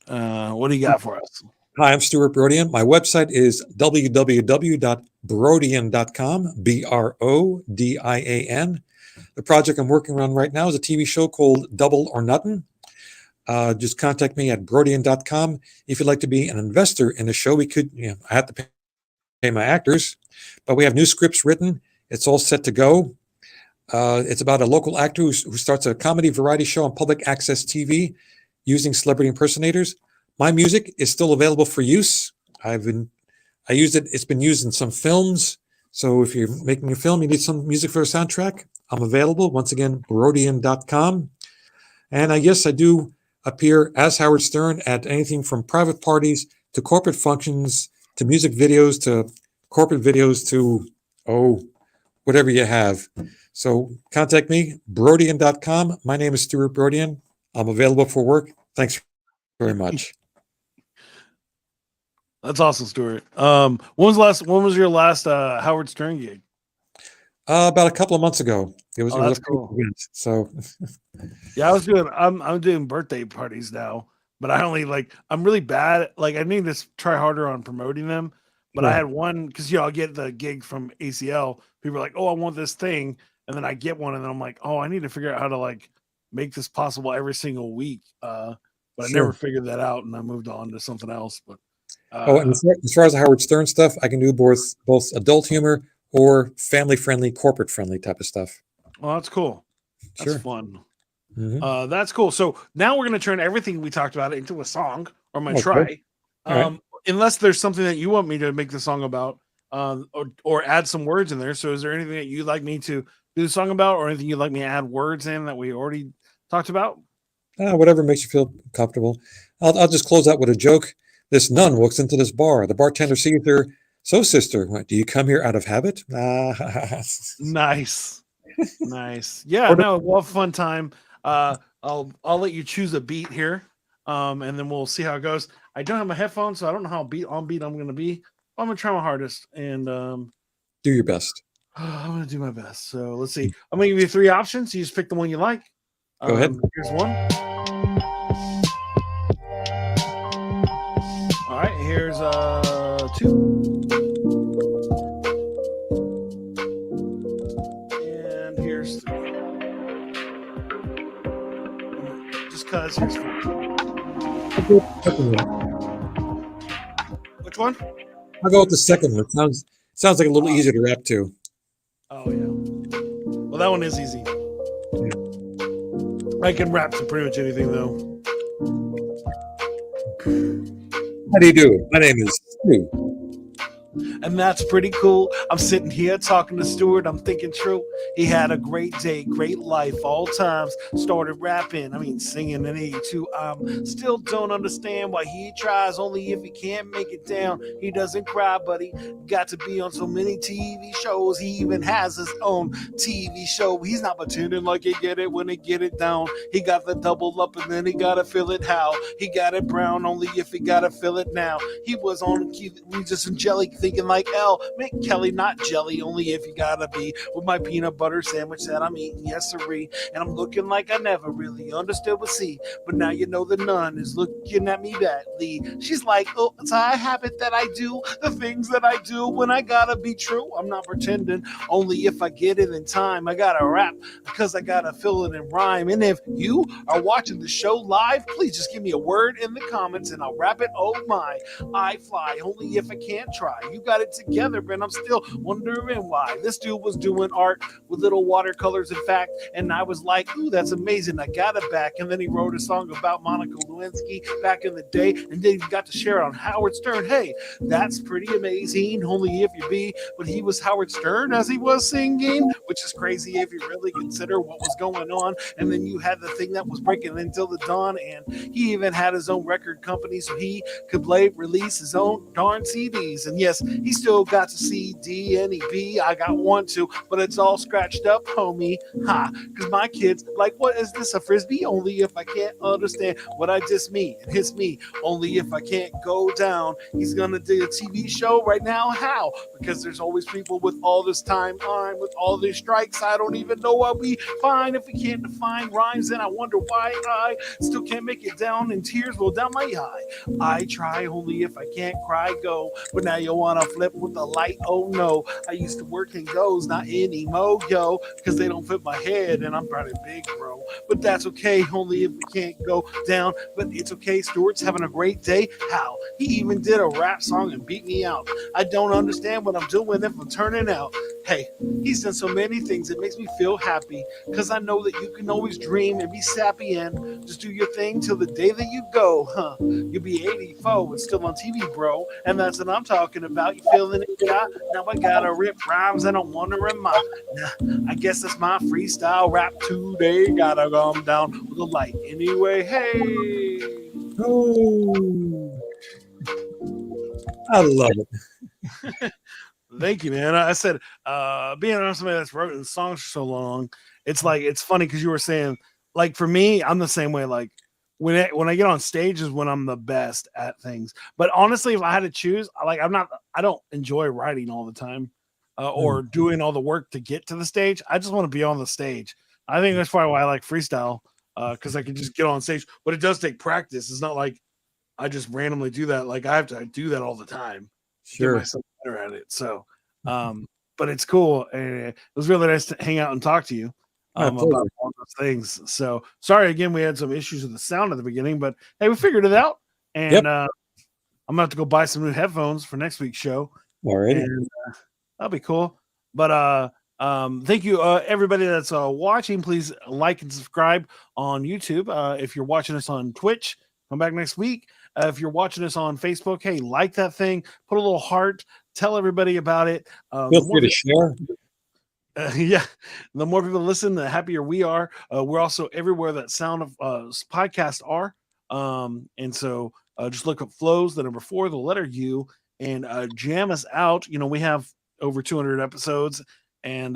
Speaker 1: What do you got for us?
Speaker 2: Hi, I'm Stewart Brodain. My website is www.brodain.com, Brodian. The project I'm working on right now is a TV show called Double or Nothing. Just contact me at Brodain.com. If you'd like to be an investor in the show, I have to pay my actors, but we have new scripts written. It's all set to go. It's about a local actor who starts a comedy variety show on public access TV using celebrity impersonators. My music is still available for use. I used it. It's been used in some films. So if you're making a film, you need some music for a soundtrack, I'm available. Once again, Brodian.com. And I guess I do appear as Howard Stern at anything from private parties to corporate functions to music videos to corporate videos to, whatever you have. So contact me, Brodian.com. My name is Stewart Brodain. I'm available for work. Thanks very much.
Speaker 1: That's awesome, Stuart. When was your last Howard Stern gig?
Speaker 2: About a couple of months ago. It was
Speaker 1: that's cool.
Speaker 2: Event, so
Speaker 1: yeah, I'm doing birthday parties now, but I'm really bad. I need to try harder on promoting them. But I had one because I'll get the gig from ACL. People are like, "Oh, I want this thing," and then I get one, and then I'm like, "Oh, I need to figure out how to make this possible every single week." But I never figured that out, and I moved on to something else. But
Speaker 2: and as far as the Howard Stern stuff, I can do both adult humor or family-friendly, corporate-friendly type of stuff.
Speaker 1: Well, that's cool. That's fun.
Speaker 2: Mm-hmm.
Speaker 1: That's cool. So now we're going to turn everything we talked about into a song, or I'm going to try.
Speaker 2: Right.
Speaker 1: Unless there's something that you want me to make the song about, or add some words in there. So is there anything that you'd like me to do the song about, or anything you'd like me to add words in that we already talked about?
Speaker 2: Whatever makes you feel comfortable. I'll just close out with a joke. This nun walks into this bar. The bartender sees her. So, sister, do you come here out of habit?
Speaker 1: Nice. Nice. Yeah, no, we'll have a fun time. I'll let you choose a beat here, and then we'll see how it goes. I don't have my headphones, so I don't know how on beat I'm going to be. I'm going to try my hardest and
Speaker 2: do your best.
Speaker 1: I'm going to do my best. So let's see. I'm going to give you 3 options. You just pick the one you like.
Speaker 2: Go ahead.
Speaker 1: Here's one. All right. Here's 2. And here's 3. Just because here's 4. Which one?
Speaker 2: I'll go with the second one. Sounds like a little easier to rap to.
Speaker 1: Oh yeah. Well, that one is easy. I can rap to pretty much anything though.
Speaker 2: How do you do? My name is Stu.
Speaker 1: And that's pretty cool. I'm sitting here talking to Stewart. I'm thinking true. He had a great day, great life, all times. Started rapping, singing in 82. Still don't understand why he tries, only if he can't make it down. He doesn't cry, but he got to be on so many TV shows. He even has his own TV show. He's not pretending like he get it when he get it down. He got the double up and then he gotta fill it how. He got it brown only if he gotta fill it now. He was on just angelic thinking like L. Make Kelly not jelly, only if you gotta be with my peanut butter sandwich that I'm eating, yes sirree. And I'm looking like I never really understood what C. But now you know the nun is looking at me badly. She's like, oh, it's a habit that I do, the things that I do when I gotta be true. I'm not pretending, only if I get it in time. I gotta rap because I gotta fill it in rhyme. And if you are watching the show live, please just give me a word in the comments and I'll rap it. Oh my, I fly, only if I can't try. You got it together, but I'm still wondering why. This dude was doing art with little watercolors, in fact, and I was like, ooh, that's amazing. I got it back. And then he wrote a song about Monica Lewinsky back in the day, and then he got to share it on Howard Stern. Hey, that's pretty amazing, only if you be. But he was Howard Stern as he was singing, which is crazy if you really consider what was going on. And then you had the thing that was breaking until the dawn, and he even had his own record company so he could release his own darn CDs. And yes, he still got to see D and E. I got one too, but it's all scratched up, homie. Ha, because my kids like, what is this, a frisbee? Only if I can't understand what I just mean. And hits me, only if I can't go down. He's gonna do a TV show right now. How? Because there's always people with all this time on, with all these strikes. I don't even know what we find if we can't define rhymes. And I wonder why I still can't make it down, and tears roll down my eye. I try, only if I can't cry, go. But now you wanna flip with the light, oh no. I used to work in goes, not anymore, yo. Cause they don't fit my head and I'm pretty big, bro. But that's okay, only if we can't go down. But it's okay, Stewart's having a great day. How? He even did a rap song and beat me out. I don't understand what I'm doing if I'm turning out. Hey, he's done so many things, it makes me feel happy. Cause I know that you can always dream and be sappy and just do your thing till the day that you go, huh? You'll be 84 and still on TV, bro. And that's what I'm talking about. You feeling it, yeah? Now I gotta rip rhymes and I'm wondering my. I guess that's my freestyle rap today. Gotta calm down with a light anyway. Hey.
Speaker 2: Oh, I love it.
Speaker 1: Thank you, man. I said, being honest, somebody that's written songs for so long, it's like it's funny because you were saying, like for me, I'm the same way. Like when I get on stage is when I'm the best at things. But honestly, if I had to choose, I don't enjoy writing all the time or doing all the work to get to the stage. I just want to be on the stage. I think that's probably why I like freestyle because I can just get on stage. But it does take practice. It's not like I just randomly do that. Like I have to do that all the time. Get myself better at it. So, but it's cool. And it was really nice to hang out and talk to you about all those things. So sorry again, we had some issues with the sound at the beginning, but hey, we figured it out. And I'm gonna have to go buy some new headphones for next week's show.
Speaker 2: All right,
Speaker 1: and that'll be cool. But thank you, everybody that's watching. Please like and subscribe on YouTube. If you're watching us on Twitch, come back next week. If you're watching us on Facebook, hey, like that thing, put a little heart, tell everybody about it.
Speaker 2: Feel free to share.
Speaker 1: Yeah, the more people listen, the happier we are. We're also everywhere that sound of podcasts are. And so just look up Flows, the number 4, the letter U, and jam us out. You know, we have over 200 episodes, and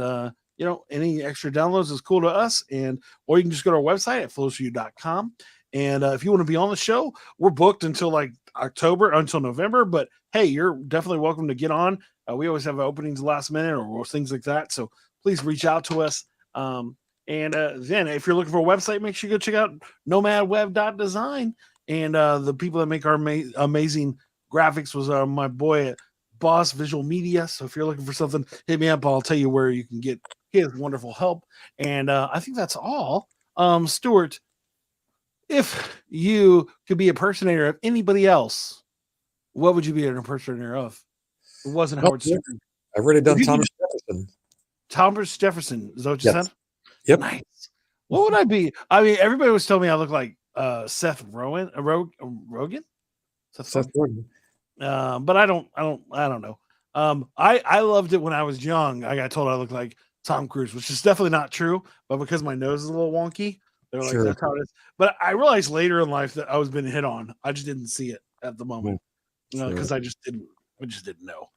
Speaker 1: you know, any extra downloads is cool to us. And or you can just go to our website at flowsforyou.com. And if you want to be on the show, we're booked until like October, until November. But hey, you're definitely welcome to get on. We always have openings last minute or things like that. So please reach out to us. And then if you're looking for a website, make sure you go check out nomadweb.design. And the people that make our amazing graphics was my boy at Boss Visual Media. So if you're looking for something, hit me up. I'll tell you where you can get his wonderful help. And I think that's all. Stewart, if you could be a impersonator of anybody else, what would you be an impersonator of? It wasn't Howard Stern.
Speaker 2: I've already done Thomas Jefferson.
Speaker 1: Thomas Jefferson. Is that what you
Speaker 2: Yes.
Speaker 1: said?
Speaker 2: Yep.
Speaker 1: Nice. What would I be? I mean, everybody was telling me I look like Seth Rogen.
Speaker 2: Seth Rogen.
Speaker 1: But I don't know. I loved it when I was young. I got told I looked like Tom Cruise, which is definitely not true. But because my nose is a little wonky, they're like,
Speaker 2: Sure.
Speaker 1: that's how it is. But I realized later in life that I was being hit on. I just didn't see it at the moment, because
Speaker 2: Sure.
Speaker 1: I just didn't know.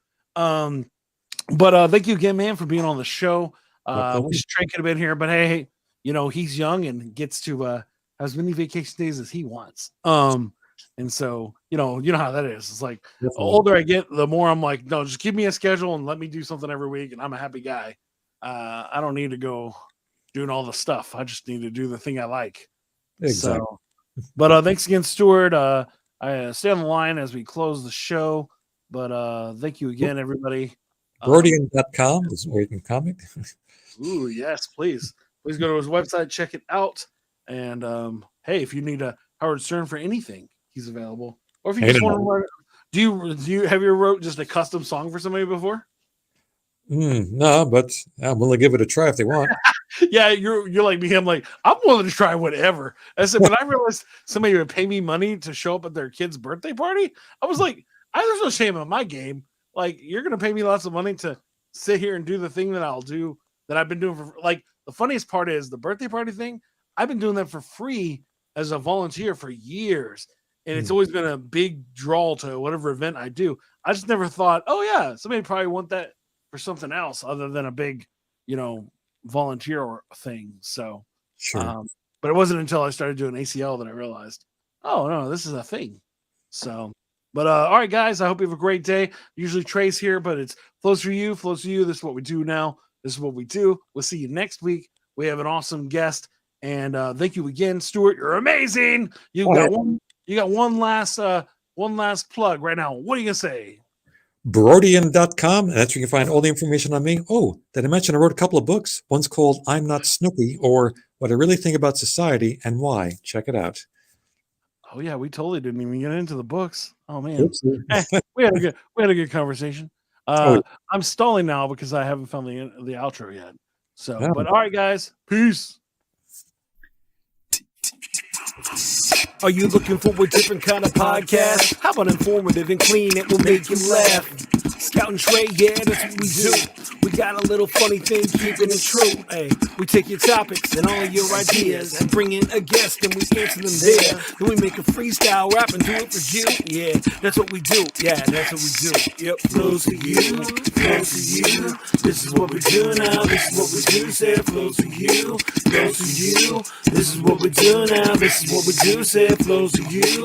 Speaker 1: But thank you again, man, for being on the show. Wish Trey could have been here, but hey, he's young and gets to have as many vacation days as he wants. And so, you know how that is. It's like the older I get, the more I'm like, no, just give me a schedule and let me do something every week, and I'm a happy guy. I don't need to go doing all the stuff. I just need to do the thing I like.
Speaker 2: Exactly.
Speaker 1: So, but thanks again, Stewart. I stay on the line as we close the show. But thank you again, everybody.
Speaker 2: Brodain.com is where you can comment.
Speaker 1: Ooh, yes, please. Please go to his website, check it out. And hey, if you need a Howard Stern for anything, he's available. Or if you just want to write, do you have you wrote just a custom song for somebody before?
Speaker 2: No, but I'm willing to give it a try if they want.
Speaker 1: Yeah, you're like me. I'm like, I'm willing to try whatever. I said, when I realized somebody would pay me money to show up at their kid's birthday party, I was like, there's no shame in my game. Like, you're gonna pay me lots of money to sit here and do the thing that I'll do that I've been doing for, like, the funniest part is the birthday party thing. I've been doing that for free as a volunteer for years. And it's always been a big draw to whatever event I do. I just never thought, oh yeah, somebody probably want that for something else other than a big, volunteer or thing. So,
Speaker 2: Sure.
Speaker 1: but it wasn't until I started doing ACL that I realized, oh no, this is a thing. So, but all right, guys, I hope you have a great day. Usually Trey's here, but it's flows for you. This is what we do now. This is what we do. We'll see you next week. We have an awesome guest, and thank you again, Stewart. You're amazing. You got one last plug right now. What are you gonna say?
Speaker 2: Brodain.com, and that's where you can find all the information on me. Oh, did I mention I wrote a couple of books? One's called I'm Not Snooky, or What I Really Think About Society and Why. Check it out.
Speaker 1: Oh yeah, we totally didn't even get into the books. Oh man, we had a good conversation. I'm stalling now because I haven't found the outro yet. So, but all right, guys, peace.
Speaker 3: Are you looking for a different kind of podcast? How about informative and clean? It will make you laugh. Scout and Trey, yeah, that's what we do. We got a little funny thing, keeping it true. Hey, we take your topics and all of your ideas and bring in a guest and we answer them there. Then we make a freestyle rap and do it for you. Yeah, that's what we do. Yeah, that's what we do. Yep, flows to you, flows to you. This is what we do now. This is what we do. Say it flows to you, flows to you. This is what we do now. This is what we do. Say it flows to you.